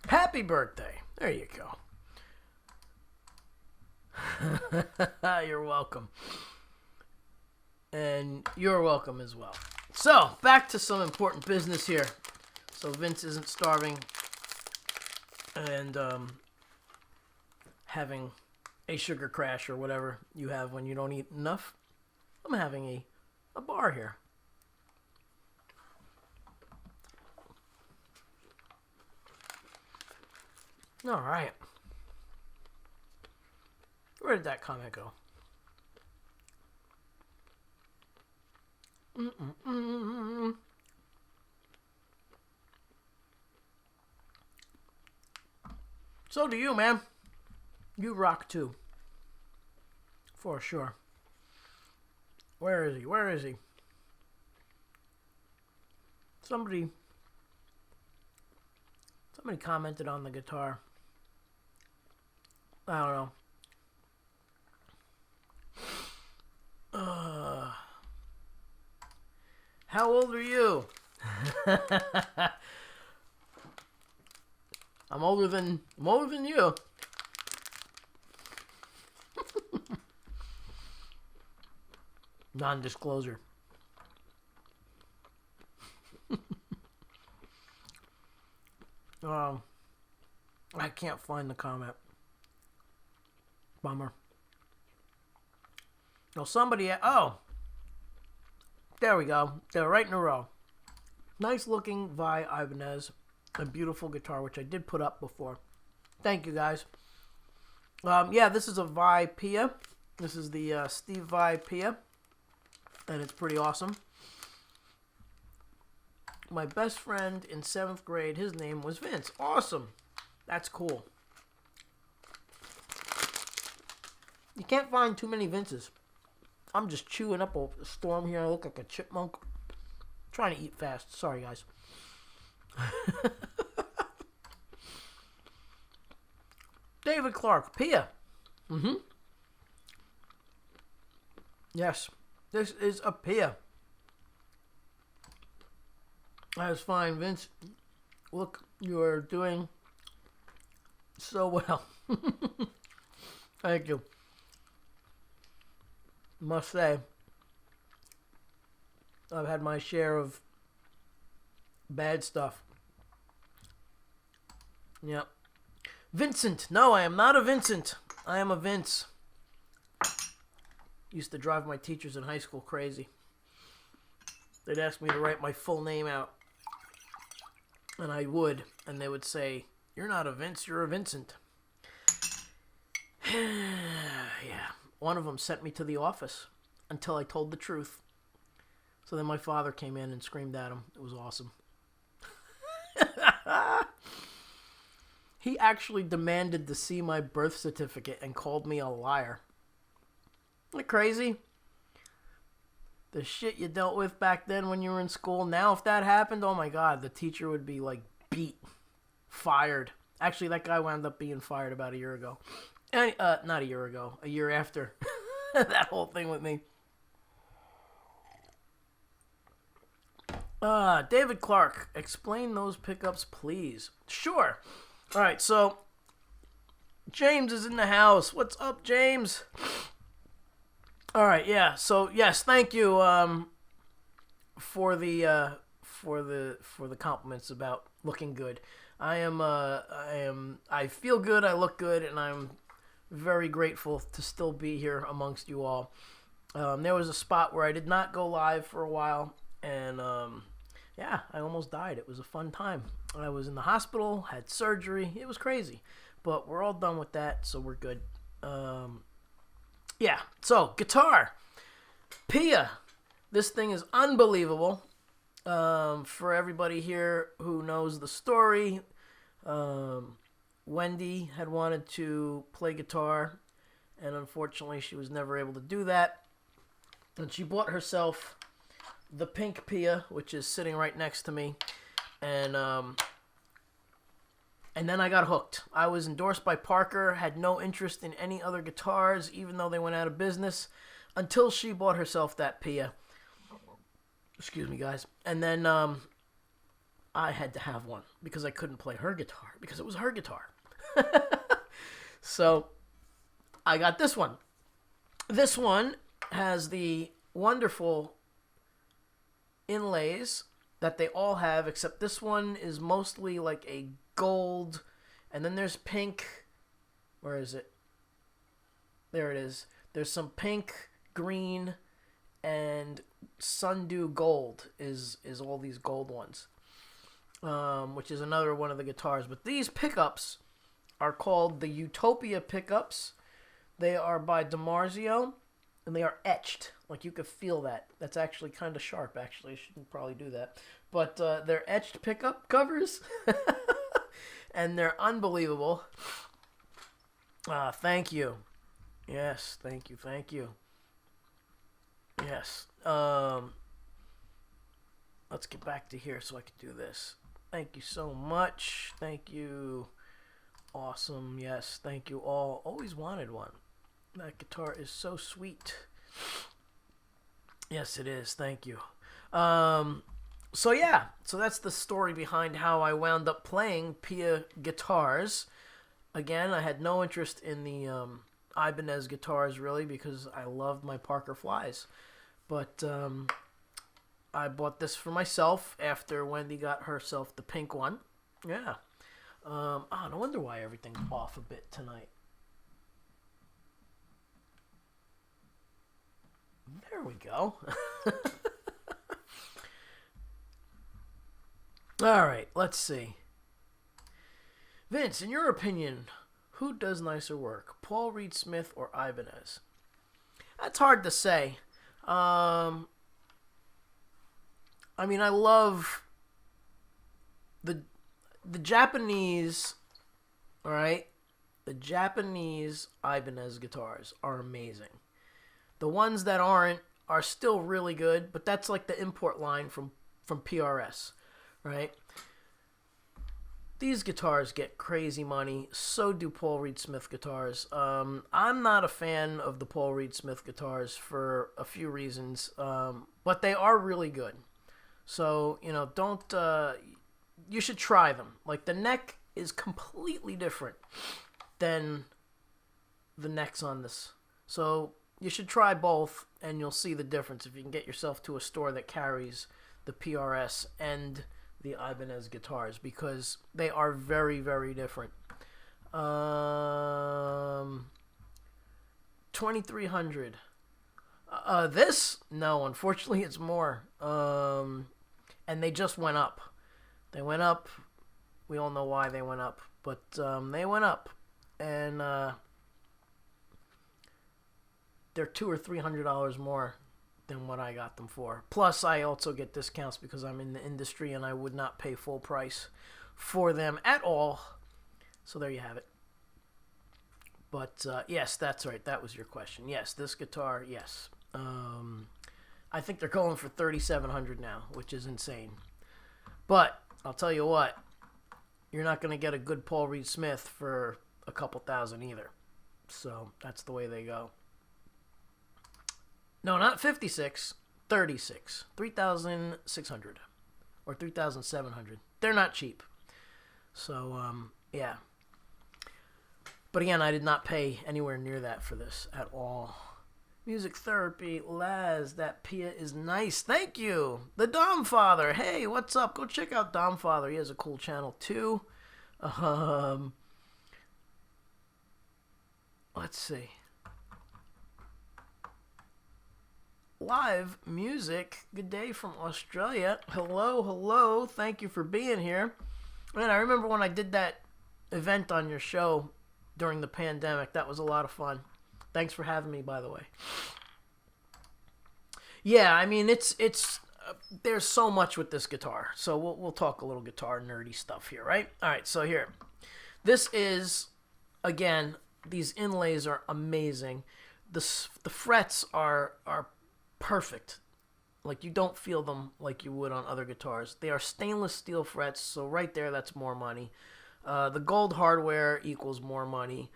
Happy birthday. There you go. You're welcome. And you're welcome as well. So, back to some important business here. So Vince isn't starving and having a sugar crash or whatever you have when you don't eat enough. I'm having a bar here. All right. Where did that comment go? So do you, man. You rock too. For sure. Where is he? Where is he? Somebody commented on the guitar. I don't know. How old are you? I'm older than you. Non-disclosure. I can't find the comment. Bummer. No, somebody... Oh! There we go. They're right in a row. Nice looking Vi Ibanez. A beautiful guitar, which I did put up before. Thank you, guys. Yeah, this is a Vi Pia. This is the Steve Vi Pia. And it's pretty awesome. My best friend in 7th grade, his name was Vince. Awesome. That's cool. You can't find too many Vinces. I'm just chewing up a storm here. I look like a chipmunk. Trying to eat fast. Sorry, guys. David Clark, Pia. Yes, this is a Pia. That's fine, Vince. Look, you are doing so well. Thank you. Must say, I've had my share of bad stuff. Yep. Vincent. No, I am not a Vincent. I am a Vince. Used to drive my teachers in high school crazy. They'd ask me to write my full name out. And I would. And they would say You're not a Vince, you're a Vincent. Yeah. One of them sent me to the office until I told the truth. So then my father came in and screamed at him. It was awesome. He actually demanded to see my birth certificate and called me a liar. Isn't it crazy? The shit you dealt with back then when you were in school. Now if that happened, oh my God, the teacher would be like beat. Fired. Actually, that guy wound up being fired about a year ago. And, not a year ago. A year after. That whole thing with me. David Clark, explain those pickups, please. Sure. All right, so James is in the house. What's up, James? All right, yeah. So yes, thank you for the compliments about looking good. I feel good. I look good, and I'm very grateful to still be here amongst you all. There was a spot where I did not go live for a while, and yeah, I almost died. It was a fun time. I was in the hospital, had surgery. It was crazy, but we're all done with that, so we're good. Yeah, so guitar. Pia. This thing is unbelievable. For everybody here who knows the story, Wendy had wanted to play guitar, and unfortunately she was never able to do that. And she bought herself the pink Pia, which is sitting right next to me, and then I got hooked. I was endorsed by Parker, had no interest in any other guitars, even though they went out of business, until she bought herself that Pia. Excuse me, guys. And then I had to have one because I couldn't play her guitar because it was her guitar. So I got this one. This one has the wonderful inlays that they all have, except this one is mostly like a gold, and then there's pink. Where is it? There it is. There's some pink, green, and Sundew Gold is all these gold ones, which is another one of the guitars. But these pickups are called the Utopia pickups. They are by DiMarzio, and they are etched. Like, you could feel that. That's actually kind of sharp, actually. I shouldn't probably do that. But they're etched pickup covers, and they're unbelievable. Thank you. Yes, thank you. Yes. Let's get back to here so I can do this. Thank you so much. Thank you. Awesome. Yes, thank you all. Always wanted one. That guitar is so sweet. Yes, it is. Thank you. So yeah, so that's the story behind how I wound up playing Pia guitars. Again, I had no interest in the Ibanez guitars really because I loved my Parker Flies. But I bought this for myself after Wendy got herself the pink one. Yeah. No wonder why everything's off a bit tonight. There we go. All right, let's see. Vince, in your opinion, who does nicer work, Paul Reed Smith or Ibanez? That's hard to say. I mean, I love the Japanese, all right? The Japanese Ibanez guitars are amazing. The ones that aren't are still really good, but that's like the import line from PRS, right? These guitars get crazy money. So do Paul Reed Smith guitars. I'm not a fan of the Paul Reed Smith guitars for a few reasons, but they are really good. So, you should try them. Like, the neck is completely different than the necks on this. So you should try both, and you'll see the difference if you can get yourself to a store that carries the PRS and the Ibanez guitars, because they are very, very different. 2300. This? No, unfortunately it's more. And they just went up. They went up We all know why they went up, but they went up, and they're $200 or $300 more than what I got them for. Plus, I also get discounts because I'm in the industry, and I would not pay full price for them at all. So there you have it. But yes, that's right. That was your question. Yes, this guitar. Yes, I think they're going for $3,700 now, which is insane. But I'll tell you what, you're not going to get a good Paul Reed Smith for a couple thousand either. So that's the way they go. No, not 56, 36, 3,600 or 3,700. They're not cheap. So yeah. But again, I did not pay anywhere near that for this at all. Music therapy, Laz, that Pia is nice. Thank you. The Dom Father. Hey, what's up? Go check out Dom Father. He has a cool channel too. Let's see. Live music. Good day from Australia. Hello, hello. Thank you for being here. Man, I remember when I did that event on your show during the pandemic. That was a lot of fun. Thanks for having me, by the way. Yeah, I mean, it's there's so much with this guitar. So we'll talk a little guitar nerdy stuff here, right? All right, so here. This is, again, these inlays are amazing. The frets are perfect. Like, you don't feel them like you would on other guitars. They are stainless steel frets, so right there, that's more money. The gold hardware equals more money.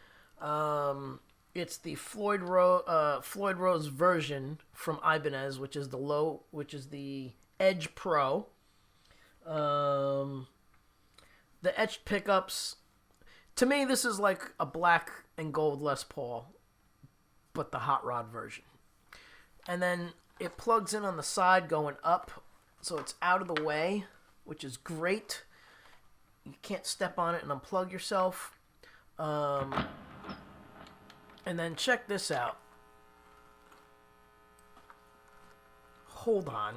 It's the Floyd Rose version from Ibanez, which is the Edge Pro. The etched pickups. To me, this is like a black and gold Les Paul, but the hot rod version. And then it plugs in on the side going up, so it's out of the way, which is great. You can't step on it and unplug yourself. And then check this out. Hold on.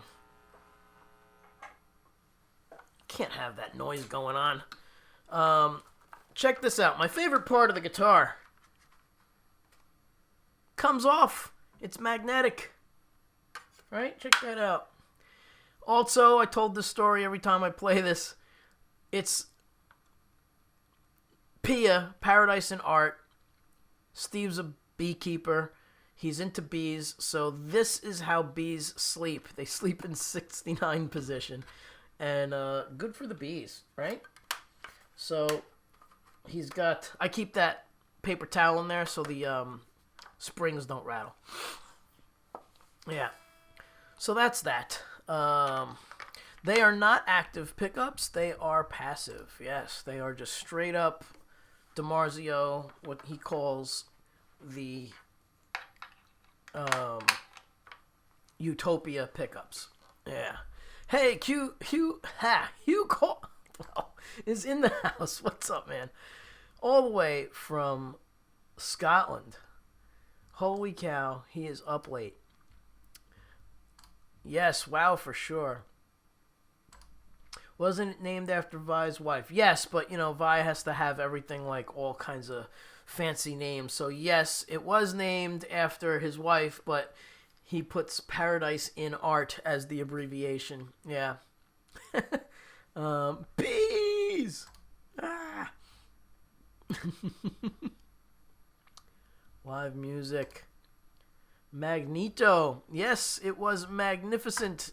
Can't have that noise going on. Check this out. My favorite part of the guitar comes off. It's magnetic. Right? Check that out. Also, I told this story every time I play this. It's Pia, Paradise and Art. Steve's a beekeeper. He's into bees. So this is how bees sleep. They sleep in 69 position. And good for the bees, right? So he's got... I keep that paper towel in there so the springs don't rattle. Yeah. So that's that. They are not active pickups. They are passive. Yes, they are just straight up DiMarzio, what he calls the Utopia pickups. Yeah. Hey, Hugh Cole is in the house. What's up, man? All the way from Scotland. Holy cow, he is up late. Yes, wow, for sure. Wasn't it named after Vi's wife? Yes, but, you know, Vi has to have everything like all kinds of fancy names. So, yes, it was named after his wife, but he puts Paradise in Art as the abbreviation. Yeah. Bees! Ah! Live music. Magneto. Yes, it was magnificent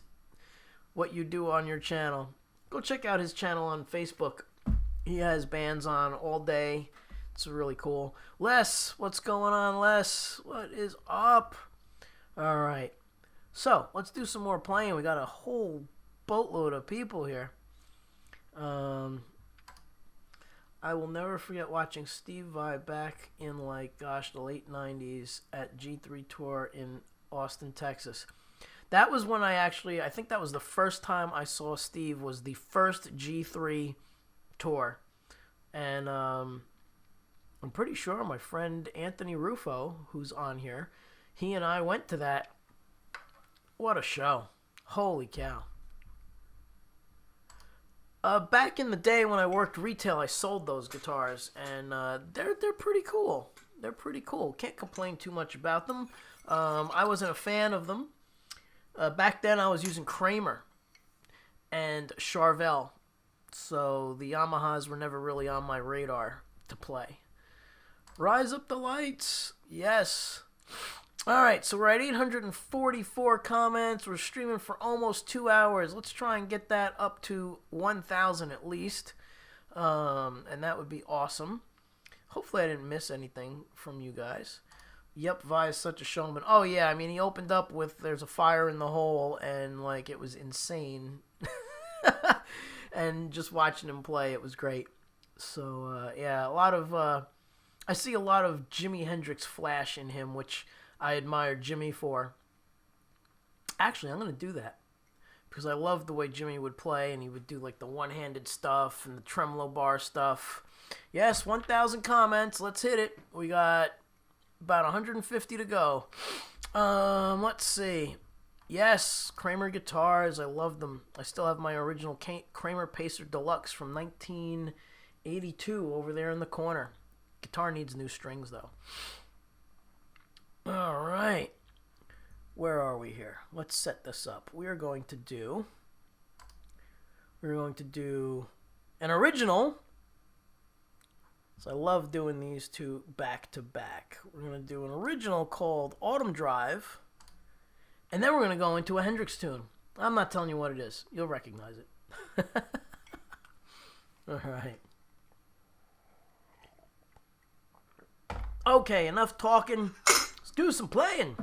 what you do on your channel. Go check out his channel on Facebook. He has bands on all day. It's really cool. Les, what's going on, Les? What is up? All right. So, let's do some more playing. We got a whole boatload of people here. I will never forget watching Steve Vai back in, like, gosh, the late 90s at G3 Tour in Austin, Texas. That was when I think that was the first time I saw Steve, was the first G3 tour. And I'm pretty sure my friend Anthony Rufo, who's on here, he and I went to that. What a show. Holy cow. Back in the day when I worked retail, I sold those guitars, and they're pretty cool. They're pretty cool. Can't complain too much about them. I wasn't a fan of them. Back then, I was using Kramer and Charvel, so the Yamahas were never really on my radar to play. Rise up the lights. Yes. All right, so we're at 844 comments. We're streaming for almost 2 hours. Let's try and get that up to 1,000 at least, and that would be awesome. Hopefully I didn't miss anything from you guys. Yep, Vi is such a showman. Oh, yeah, I mean, he opened up with "There's a fire in the hole," and, like, it was insane. And just watching him play, it was great. So, yeah, I see a lot of Jimi Hendrix flash in him, which I admire Jimmy for. Actually, I'm going to do that because I love the way Jimmy would play, and he would do like the one-handed stuff and the tremolo bar stuff. Yes, 1,000 comments. Let's hit it. We got about 150 to go. Let's see. Yes, Kramer guitars. I love them. I still have my original Kramer Pacer Deluxe from 1982 over there in the corner. Guitar needs new strings, though. All right. Where are we here? Let's set this up. We're going to do an original. So I love doing these two back to back. We're going to do an original called Autumn Drive. And then we're going to go into a Hendrix tune. I'm not telling you what it is. You'll recognize it. All right. Okay, enough talking. Let's do some playing.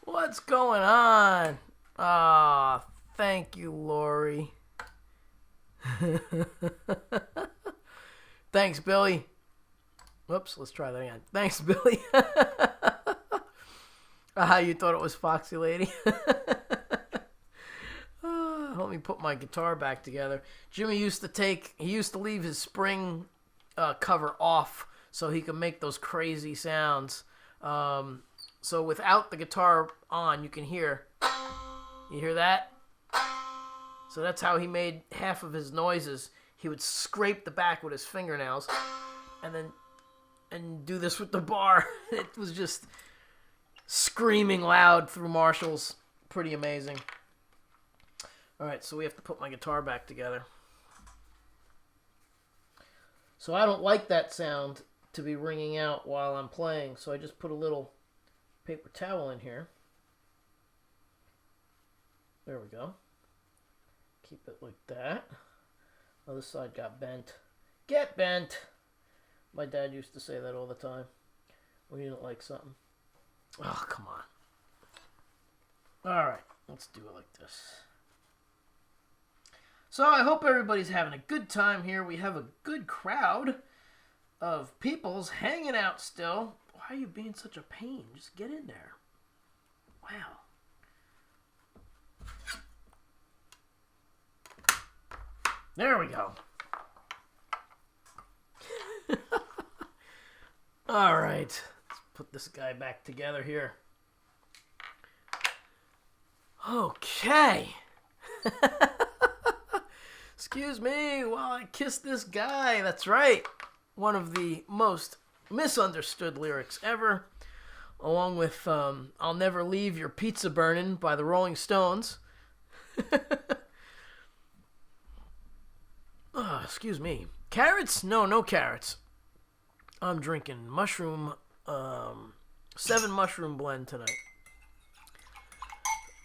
What's going on? Ah, thank you, Lori. Thanks, Billy. Whoops, let's try that again. Thanks, Billy. You thought it was Foxy Lady? Let me put my guitar back together. Jimmy used to leave his spring cover off so he could make those crazy sounds. So without the guitar on, you can hear. You hear that? So that's how he made half of his noises. He would scrape the back with his fingernails and do this with the bar. It was just screaming loud through Marshalls. Pretty amazing. Alright, so we have to put my guitar back together. So I don't like that sound to be ringing out while I'm playing, so I just put a little paper towel in here. There we go. Keep it like that. Other side got bent. Get bent! My dad used to say that all the time when he didn't like something. Oh, come on. Alright, let's do it like this. So I hope everybody's having a good time here. We have a good crowd of peoples hanging out still. Why are you being such a pain? Just get in there. Wow. There we go. All right. Let's put this guy back together here. Okay. Excuse me while I kiss this guy. That's right. One of the most misunderstood lyrics ever. Along with I'll Never Leave Your Pizza Burnin' by the Rolling Stones. Oh, excuse me. Carrots? No, no carrots. I'm drinking 7 mushroom blend tonight.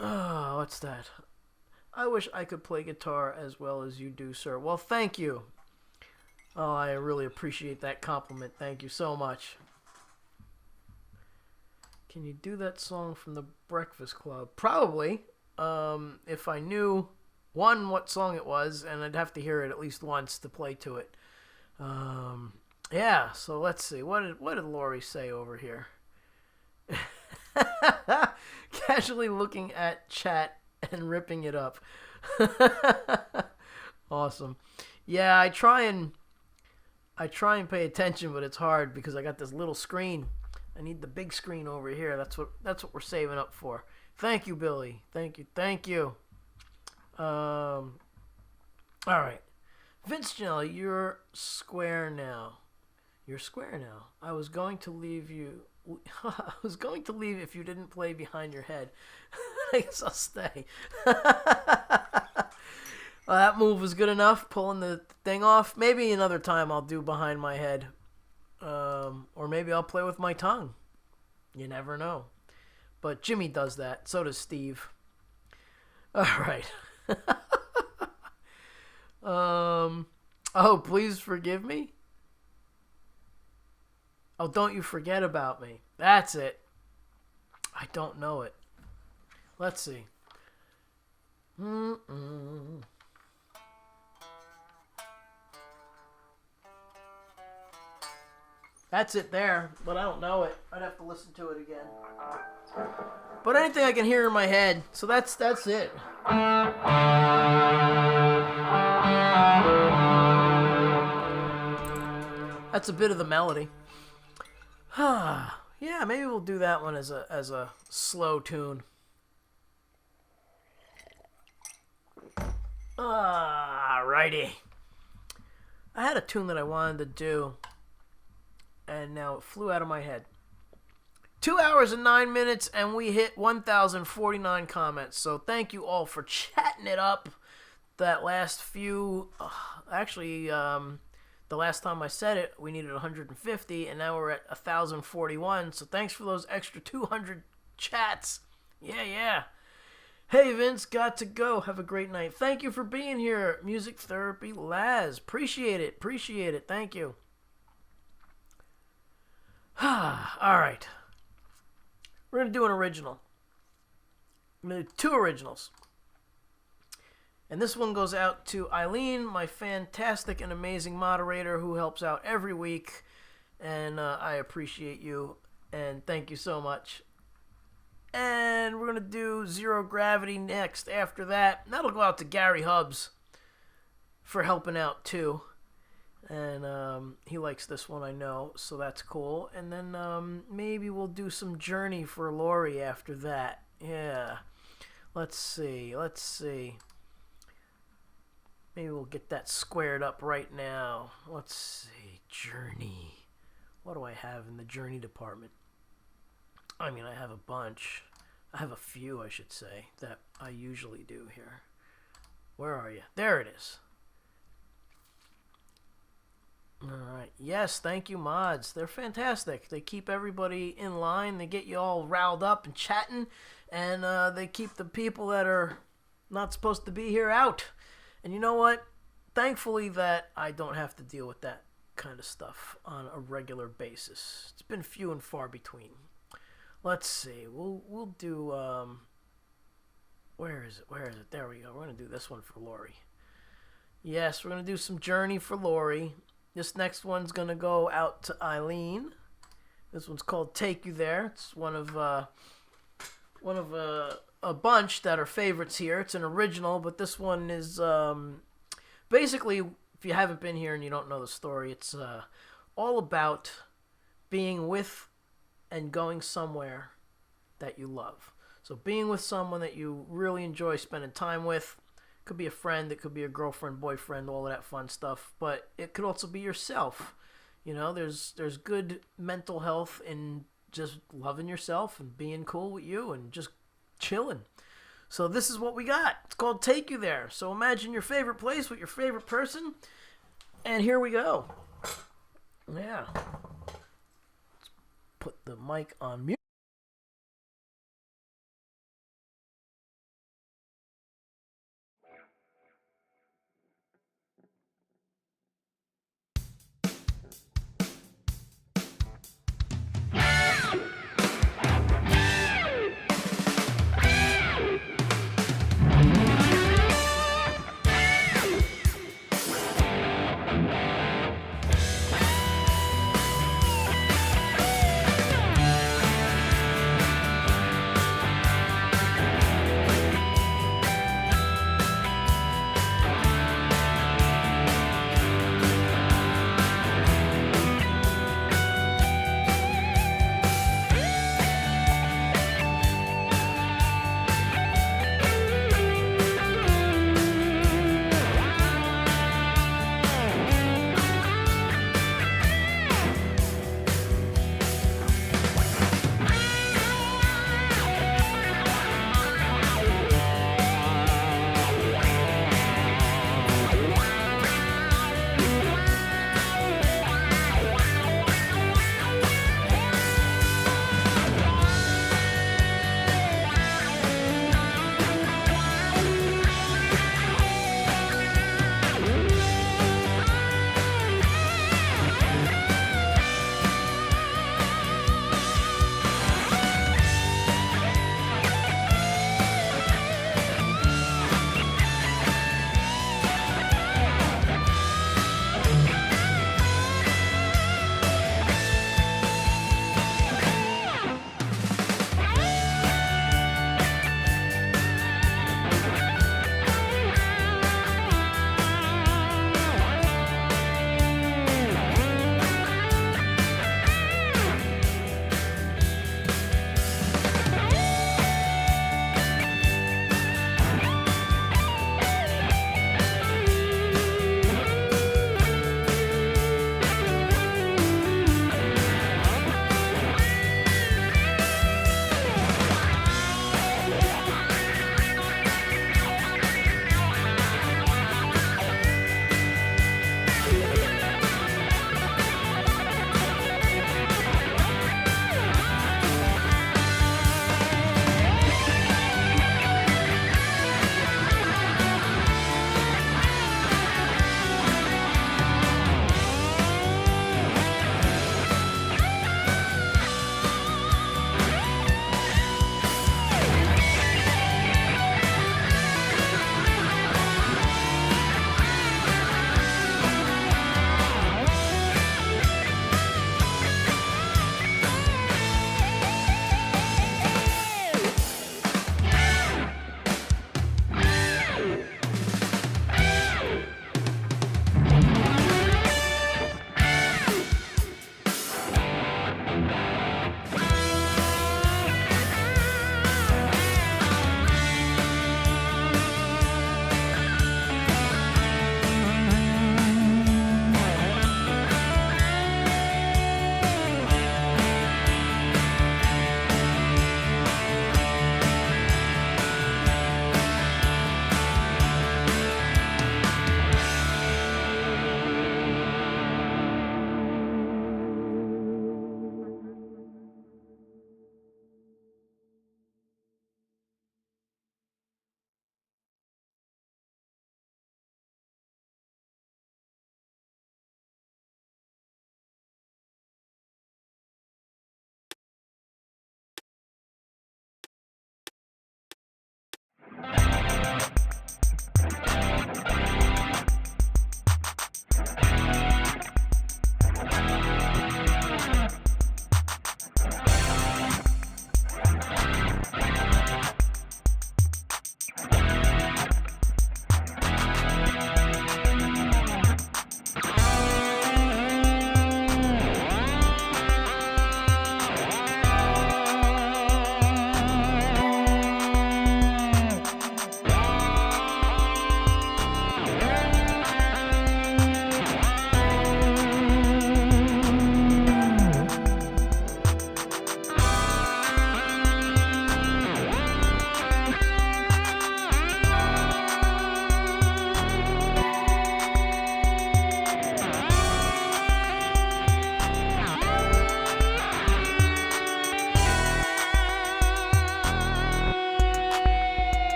Oh, what's that? I wish I could play guitar as well as you do, sir. Well, thank you. Oh, I really appreciate that compliment. Thank you so much. Can you do that song from the Breakfast Club? Probably. If I knew, one, what song it was, and I'd have to hear it at least once to play to it. Yeah, so let's see. What did Lori say over here? Casually looking at chat and ripping it up. Awesome. Yeah, I try and pay attention, but it's hard because I got this little screen. I need the big screen over here. That's what we're saving up for. Thank you, Billy. Thank you. All right. Vince Janelli, you're square now. You're square now. I was going to leave if you didn't play behind your head. I guess I'll stay. Well, that move was good enough, pulling the thing off. Maybe another time I'll do behind my head. Or maybe I'll play with my tongue. You never know. But Jimmy does that. So does Steve. All right. Oh, please forgive me. Oh, don't you forget about me. That's it. I don't know it. Let's see. That's it there, but I don't know it. I'd have to listen to it again. But anything I can hear in my head, so that's it. That's a bit of the melody. Yeah, maybe we'll do that one as a slow tune. Alrighty. I had a tune that I wanted to do, and now it flew out of my head. 2 hours and 9 minutes, and we hit 1,049 comments. So thank you all for chatting it up. That last few, the last time I said it, we needed 150, and now we're at 1,041. So thanks for those extra 200 chats. Yeah. Hey, Vince, got to go. Have a great night. Thank you for being here, Music Therapy Laz. Appreciate it. Thank you. All right. We're going to do an original. I'm going to do 2 originals. And this one goes out to Eileen, my fantastic and amazing moderator who helps out every week. And I appreciate you. And thank you so much. And we're going to do Zero Gravity next after that. And that'll go out to Gary Hubbs for helping out too. And he likes this one, I know, so that's cool. And then maybe we'll do some Journey for Lori after that. Yeah. Let's see. Maybe we'll get that squared up right now. Let's see. Journey. What do I have in the Journey department? I mean, I have a bunch. I have a few, I should say, that I usually do here. Where are you? There it is. Alright. Yes, thank you, mods. They're fantastic. They keep everybody in line. They get you all riled up and chatting. And they keep the people that are not supposed to be here out. And you know what? Thankfully that I don't have to deal with that kind of stuff on a regular basis. It's been few and far between. Let's see. We'll do where is it? There we go. We're gonna do this one for Lori. Yes, we're gonna do some Journey for Lori. This next one's gonna go out to Eileen. This one's called Take You There. It's one of a bunch that are favorites here. It's an original, but this one is basically, if you haven't been here and you don't know the story, it's all about being with and going somewhere that you love. So being with someone that you really enjoy spending time with. Could be a friend, it could be a girlfriend, boyfriend, all of that fun stuff. But it could also be yourself. You know, there's good mental health in just loving yourself and being cool with you and just chilling. So this is what we got. It's called Take You There. So imagine your favorite place with your favorite person. And here we go. Yeah. Let's put the mic on mute.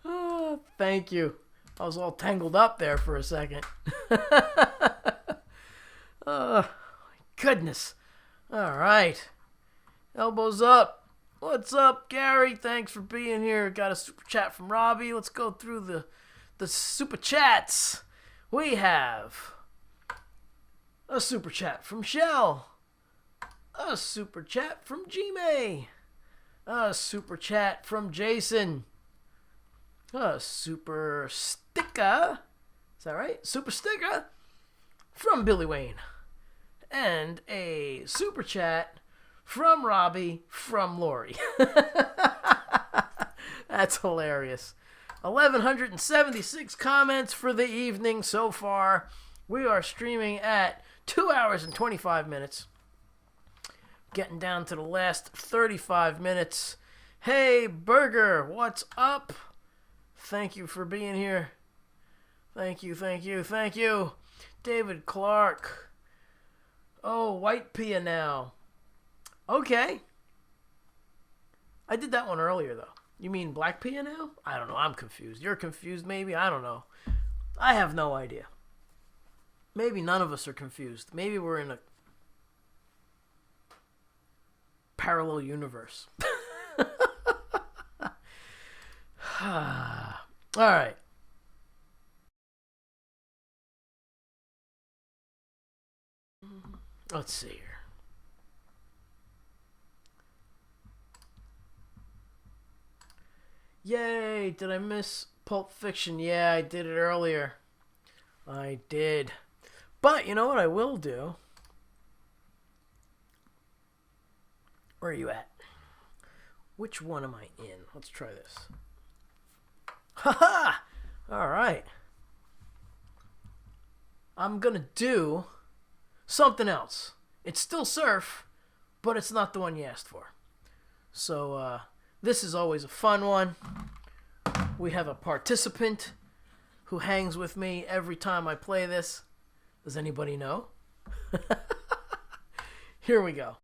Oh, thank you. I was all tangled up there for a second. Oh, my goodness. All right. Elbows up. What's up, Gary? Thanks for being here. Got a super chat from Robbie. Let's go through the super chats. We have a super chat from Shell. A super chat from G-May. A super chat from Jason. A super sticker. Is that right? Super sticker from Billy Wayne. And a super chat from Robbie from Lori. That's hilarious. 1,176 comments for the evening so far. We are streaming at 2 hours and 25 minutes. Getting down to the last 35 minutes. Hey, Burger, what's up? Thank you for being here. Thank you, thank you, thank you. David Clark. Oh, White Pia now. Okay. I did that one earlier, though. You mean Black Pia now? I don't know. I'm confused. You're confused, maybe? I don't know. I have no idea. maybe none of us are confused. Maybe we're in a parallel universe. All right. Let's see here. Yay! Did I miss Pulp Fiction? Yeah, I did it earlier. I did. But you know what I will do? Where are you at? Which one am I in? Let's try this. Haha! Alright. I'm gonna do something else. It's still surf, but it's not the one you asked for. So, this is always a fun one. We have a participant who hangs with me every time I play this. Does anybody know? Here we go.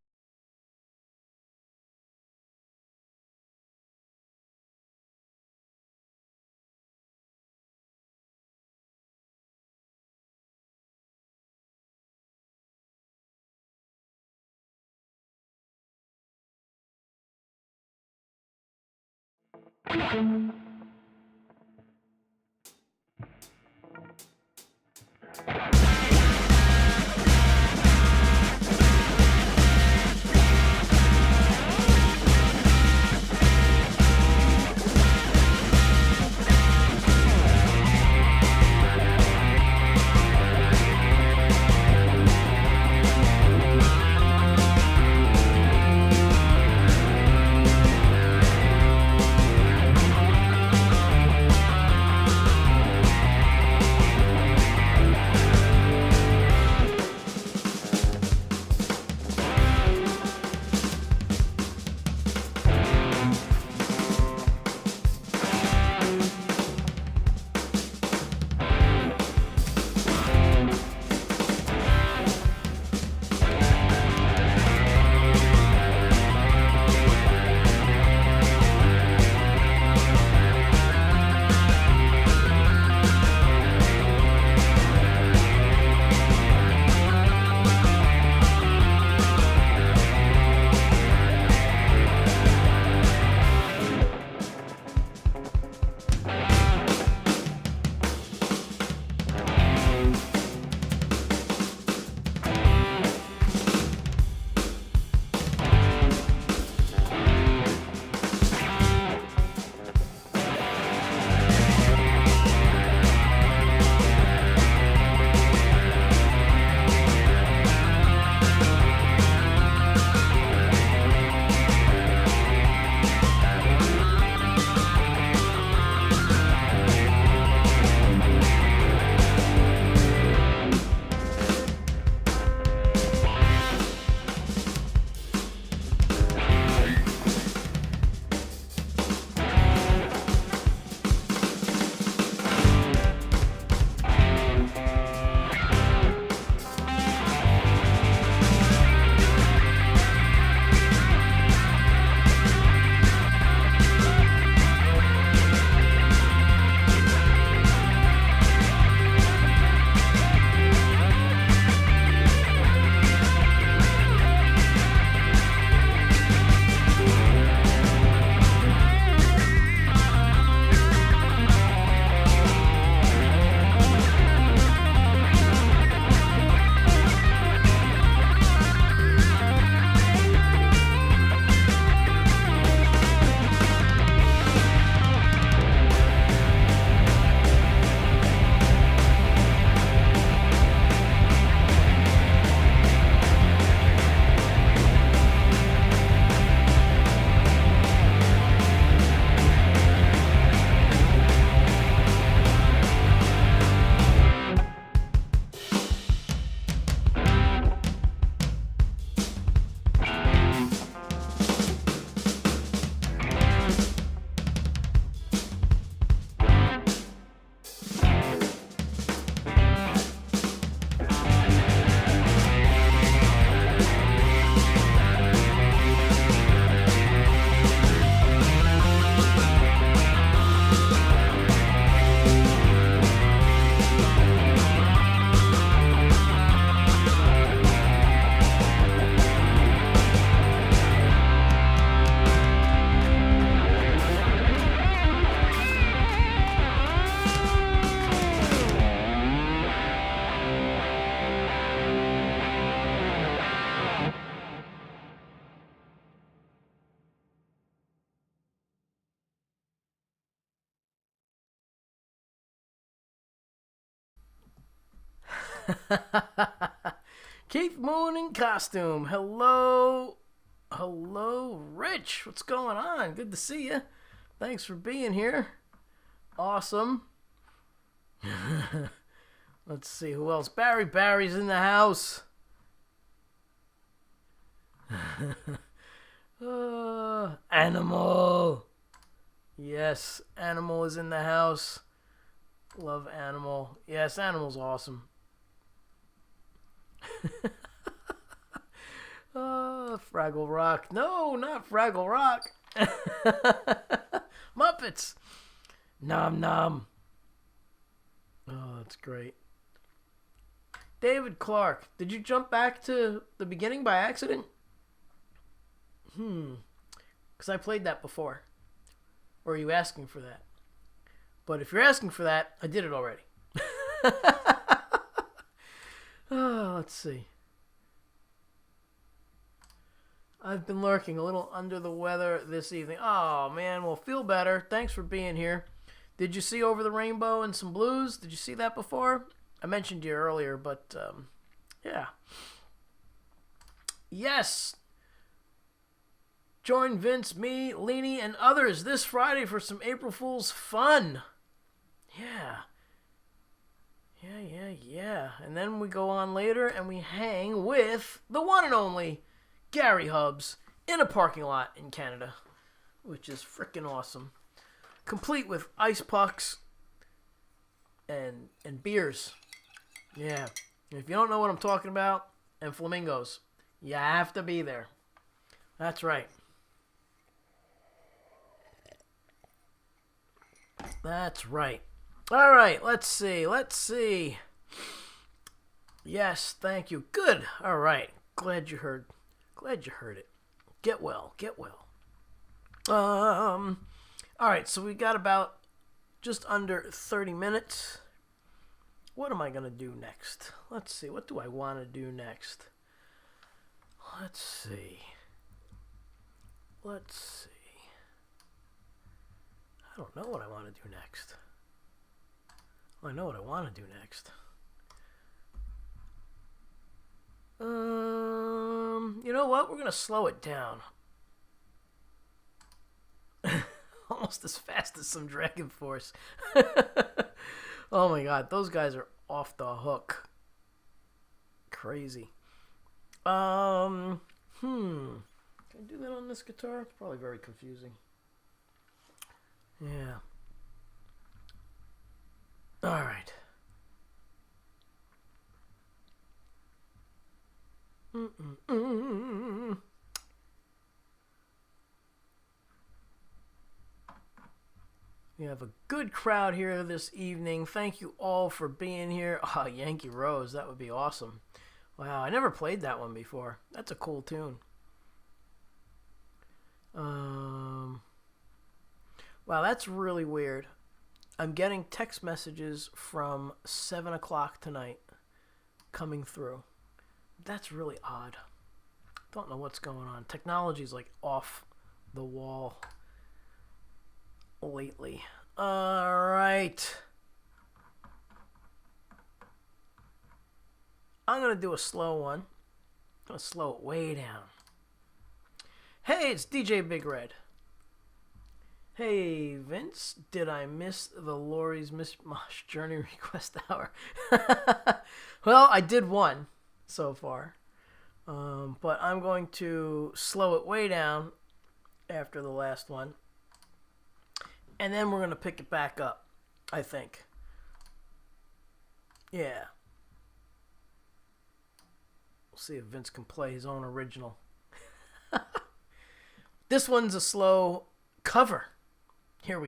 Keith Moon in costume. Hello. Hello, Rich. What's going on? Good to see you. Thanks for being here. Awesome. Let's see who else. Barry's in the house. Animal. Yes, Animal is in the house. Love Animal. Yes, Animal's awesome. Fraggle Rock. No, not Fraggle Rock. Muppets. Nom nom. Oh, that's great. David Clark. Did you jump back to the beginning by accident? Because I played that before. Or are you asking for that? But if you're asking for that, I did it already. Let's see. I've been lurking a little under the weather this evening. Oh, man. Well, feel better. Thanks for being here. Did you see Over the Rainbow and some Blues? Did you see that before? I mentioned you earlier, but, yeah. Yes. Join Vince, me, Leanie, and others this Friday for some April Fool's fun. Yeah. Yeah. And then we go on later and we hang with the one and only Gary Hubbs in a parking lot in Canada, which is freaking awesome. Complete with ice pucks and beers. Yeah. If you don't know what I'm talking about, and flamingos, you have to be there. That's right. That's right. All right, let's see. Yes, thank you. Good. All right. Glad you heard it. Get well. All right, so we got about just under 30 minutes. What am I going to do next? Let's see. What do I want to do next? Let's see. I don't know what I want to do next. I know what I want to do next. You know what? We're going to slow it down. Almost as fast as some Dragon Force. Oh my god, those guys are off the hook. Crazy. Can I do that on this guitar? It's probably very confusing. Yeah. Alright. We have a good crowd here this evening. Thank you all for being here. Oh, Yankee Rose, that would be awesome. Wow, I never played that one before. That's a cool tune. Wow, that's really weird. I'm getting text messages from 7 o'clock tonight coming through. That's really odd. Don't know what's going on. Technology's like off the wall lately. Alright. I'm going to do a slow one. I'm going to slow it way down. Hey, it's DJ Big Red. Hey, Vince, did I miss the Lori's Mishmash Journey Request Hour? Well, I did one so far. But I'm going to slow it way down after the last one. And then we're going to pick it back up, I think. Yeah. We'll see if Vince can play his own original. This one's a slow cover. Here we go.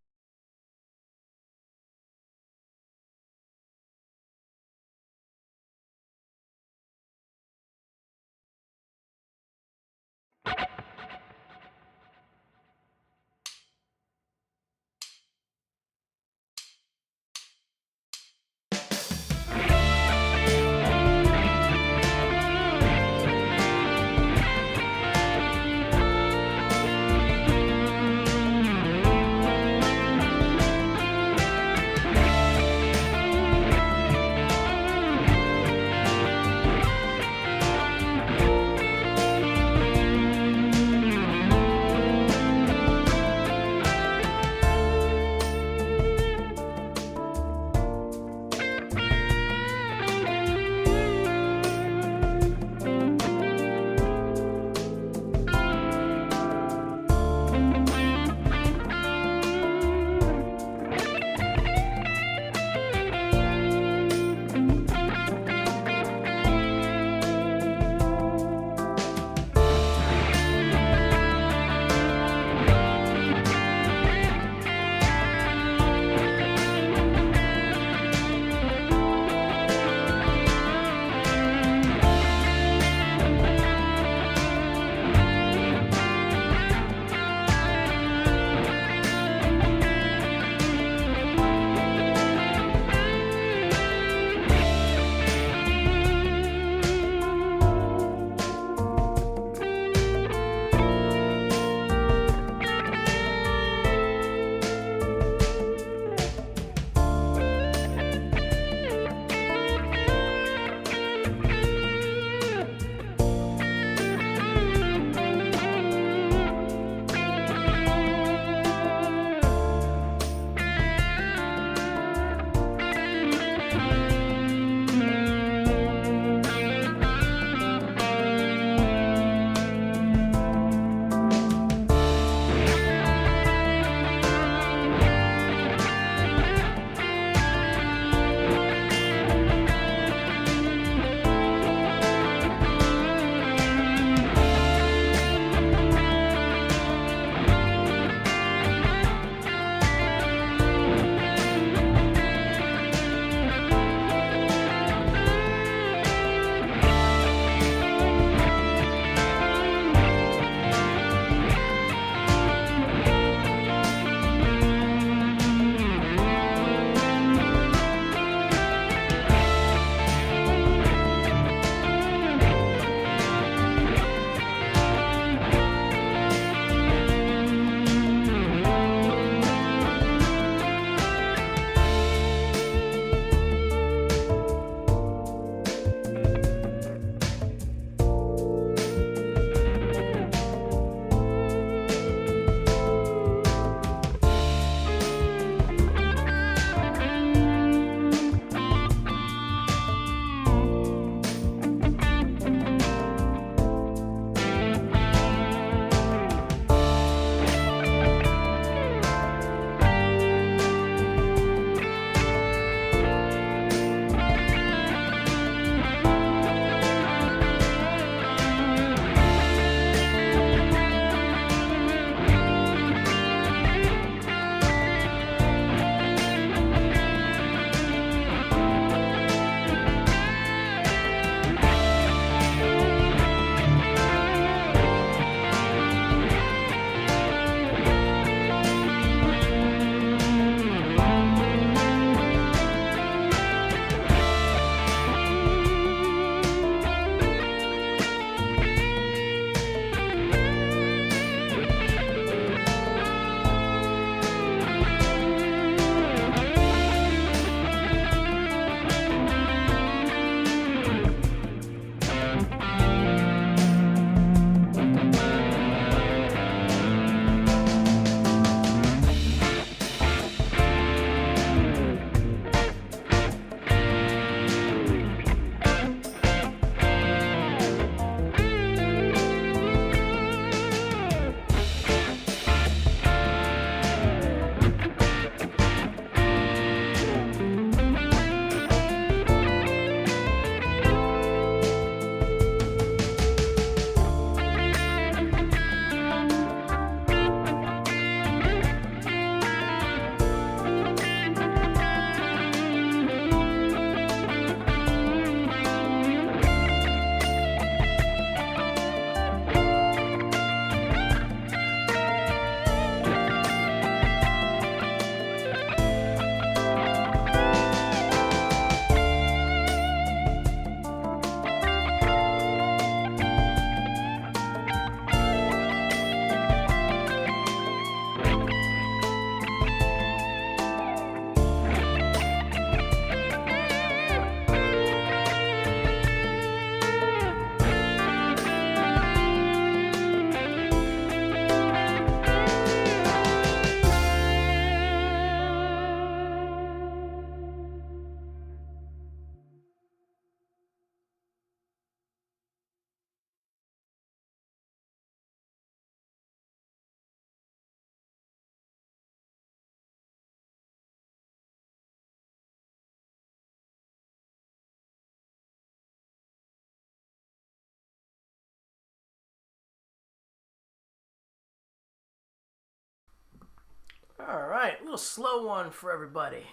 All right, a little slow one for everybody.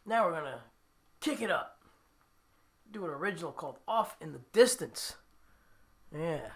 Now we're gonna kick it up. Do an original called Off in the Distance. Yeah.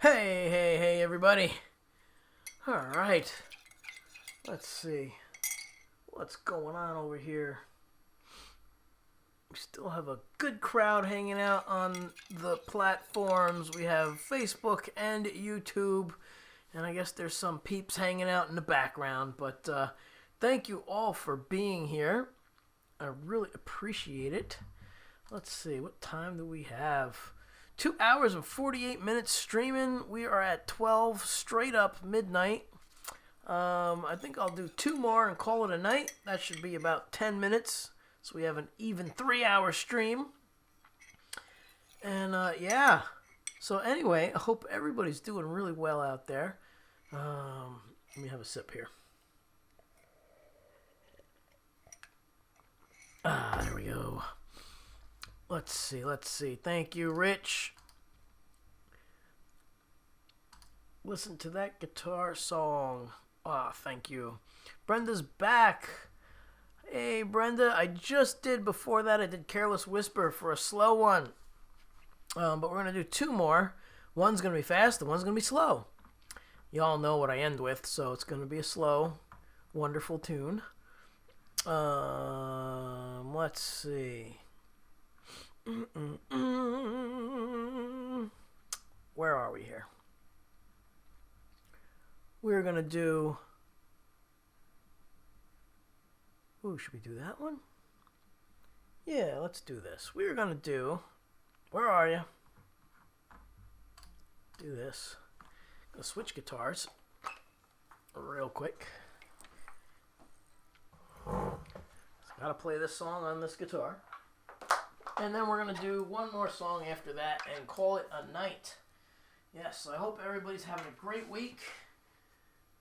Hey, everybody. Alright. Let's see. What's going on over here? We still have a good crowd hanging out on the platforms. We have Facebook and YouTube. And I guess there's some peeps hanging out in the background. But thank you all for being here. I really appreciate it. Let's see. What time do we have? 2 hours and 48 minutes streaming. We are at 12 straight up midnight. I think I'll do 2 more and call it a night. That should be about 10 minutes. So we have an even 3-hour stream. And yeah. So anyway, I hope everybody's doing really well out there. Let me have a sip here. There we go. Let's see. Thank you, Rich. Listen to that guitar song. Thank you. Brenda's back. Hey, Brenda. I just did, before that, I did Careless Whisper for a slow one. But we're going to do 2 more. One's going to be fast and one's going to be slow. Y'all know what I end with, so it's going to be a slow, wonderful tune. Let's see. Where are we here? We're gonna do. Ooh, should we do that one? Yeah, let's do this. We're gonna do. Where are you? Do this. Gonna switch guitars real quick. Gotta play this song on this guitar. And then we're going to do one more song after that and call it a night. Yes, I hope everybody's having a great week.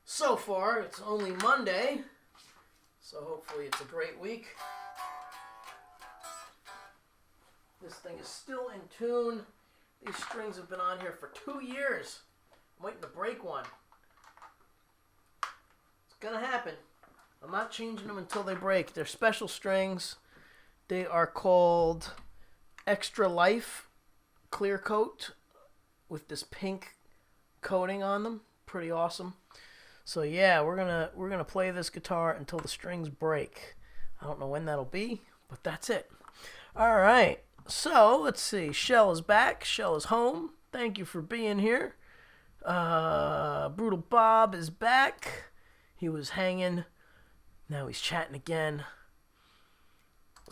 So far, it's only Monday. So hopefully it's a great week. This thing is still in tune. These strings have been on here for 2 years. I'm waiting to break one. It's going to happen. I'm not changing them until they break. They're special strings. They are called Extra Life Clear Coat with this pink coating on them. Pretty awesome. So yeah, we're gonna play this guitar until the strings break. I don't know when that'll be, but that's it. All right. So let's see. Shell is back. Shell is home. Thank you for being here. Brutal Bob is back. He was hanging. Now he's chatting again.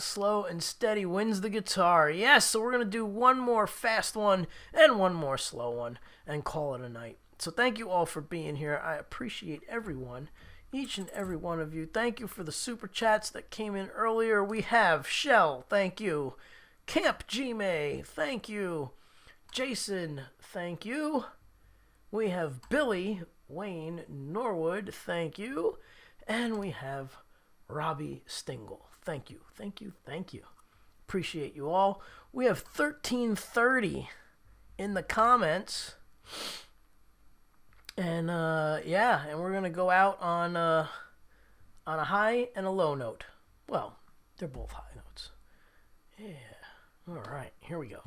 Slow and steady wins the guitar. Yes, so we're going to do one more fast one and one more slow one and call it a night. So thank you all for being here. I appreciate everyone, each and every one of you. Thank you for the super chats that came in earlier. We have Shell, thank you. Camp G-May, thank you. Jason, thank you. We have Billy Wayne Norwood, thank you. And we have Robbie Stingle. Thank you. Appreciate you all. We have 1330 in the comments. And yeah, and we're gonna go out on a high and a low note. Well, they're both high notes. Yeah. All right, here we go.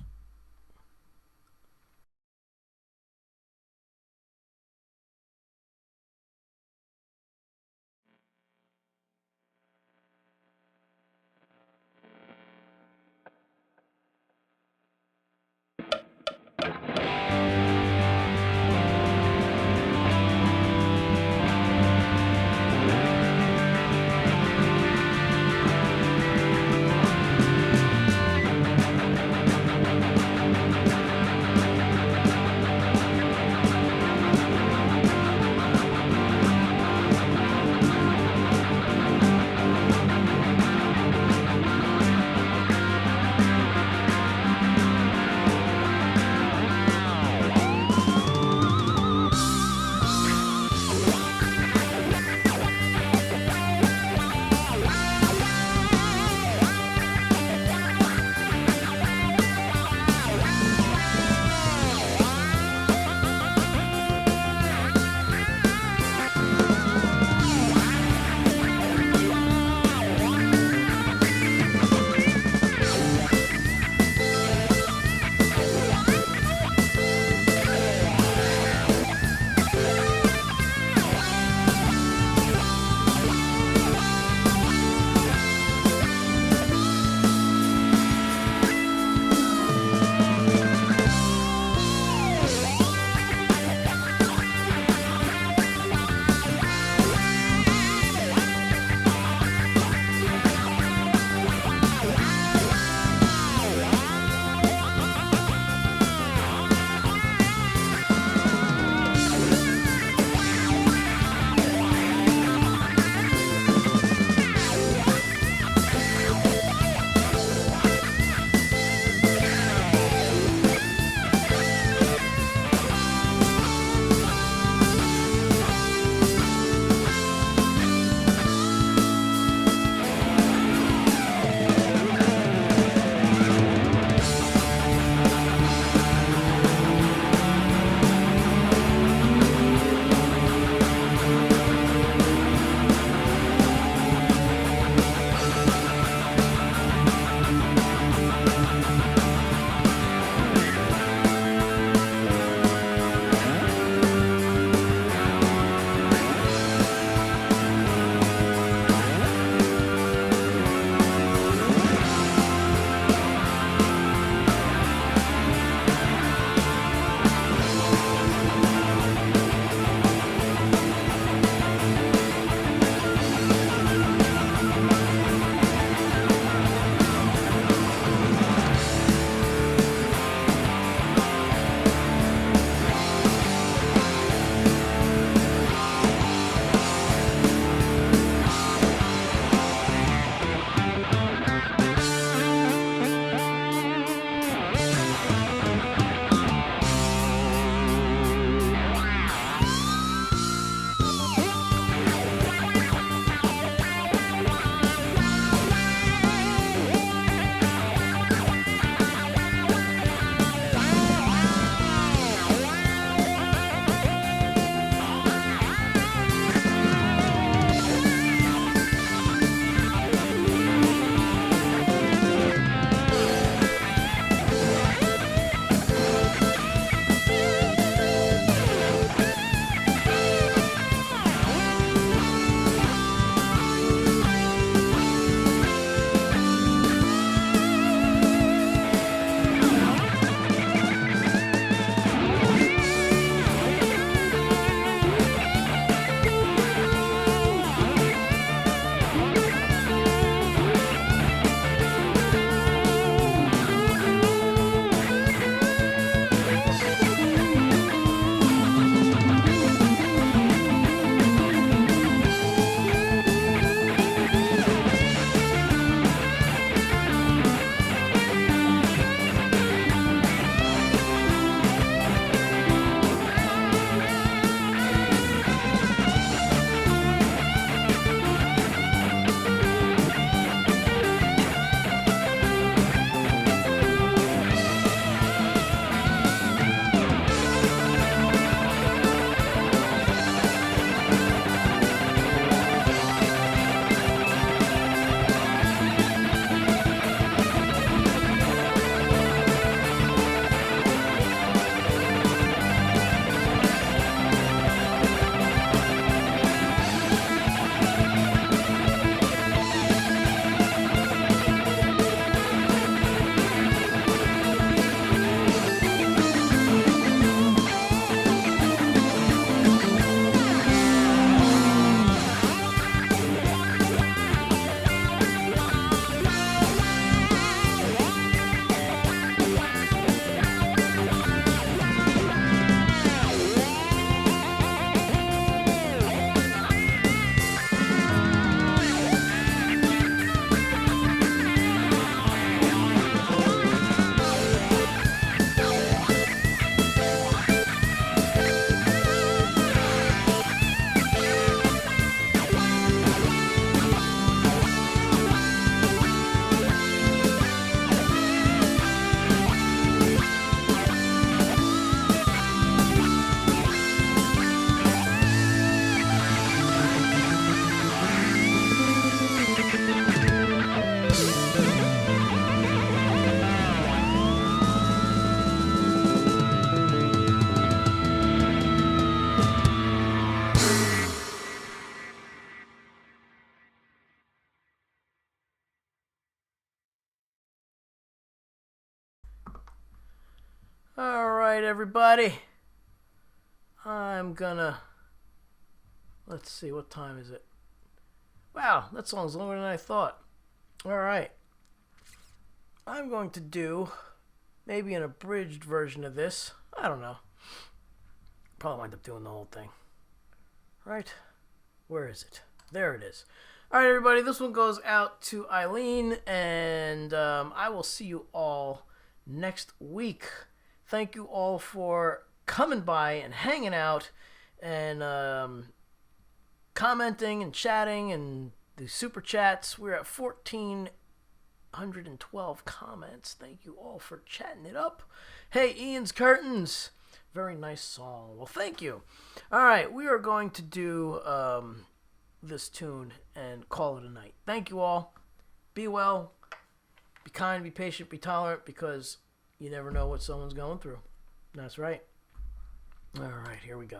Alright, everybody. I'm gonna... Let's see, what time is it? Wow, that song's longer than I thought. Alright. I'm going to do maybe an abridged version of this. I don't know. Probably wind up doing the whole thing. Right? Where is it? There it is. Alright, everybody, this one goes out to Eileen, and I will see you all next week. Thank you all for coming by and hanging out and commenting and chatting and the super chats. We're at 1,412 comments. Thank you all for chatting it up. Hey, Ian's Curtains. Very nice song. Well, thank you. All right, we are going to do this tune and call it a night. Thank you all. Be well. Be kind, be patient, be tolerant, because you never know what someone's going through. That's right. All right, here we go.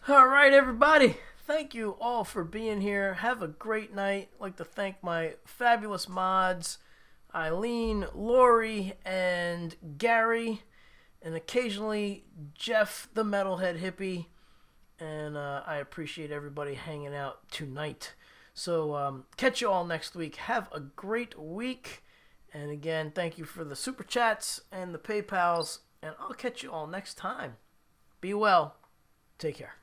All right, everybody. Thank you all for being here. Have a great night. I'd like to thank my fabulous mods, Eileen, Lori, and Gary, and occasionally Jeff, the metalhead hippie. And I appreciate everybody hanging out tonight. So catch you all next week. Have a great week. And again, thank you for the super chats and the PayPals. And I'll catch you all next time. Be well. Take care.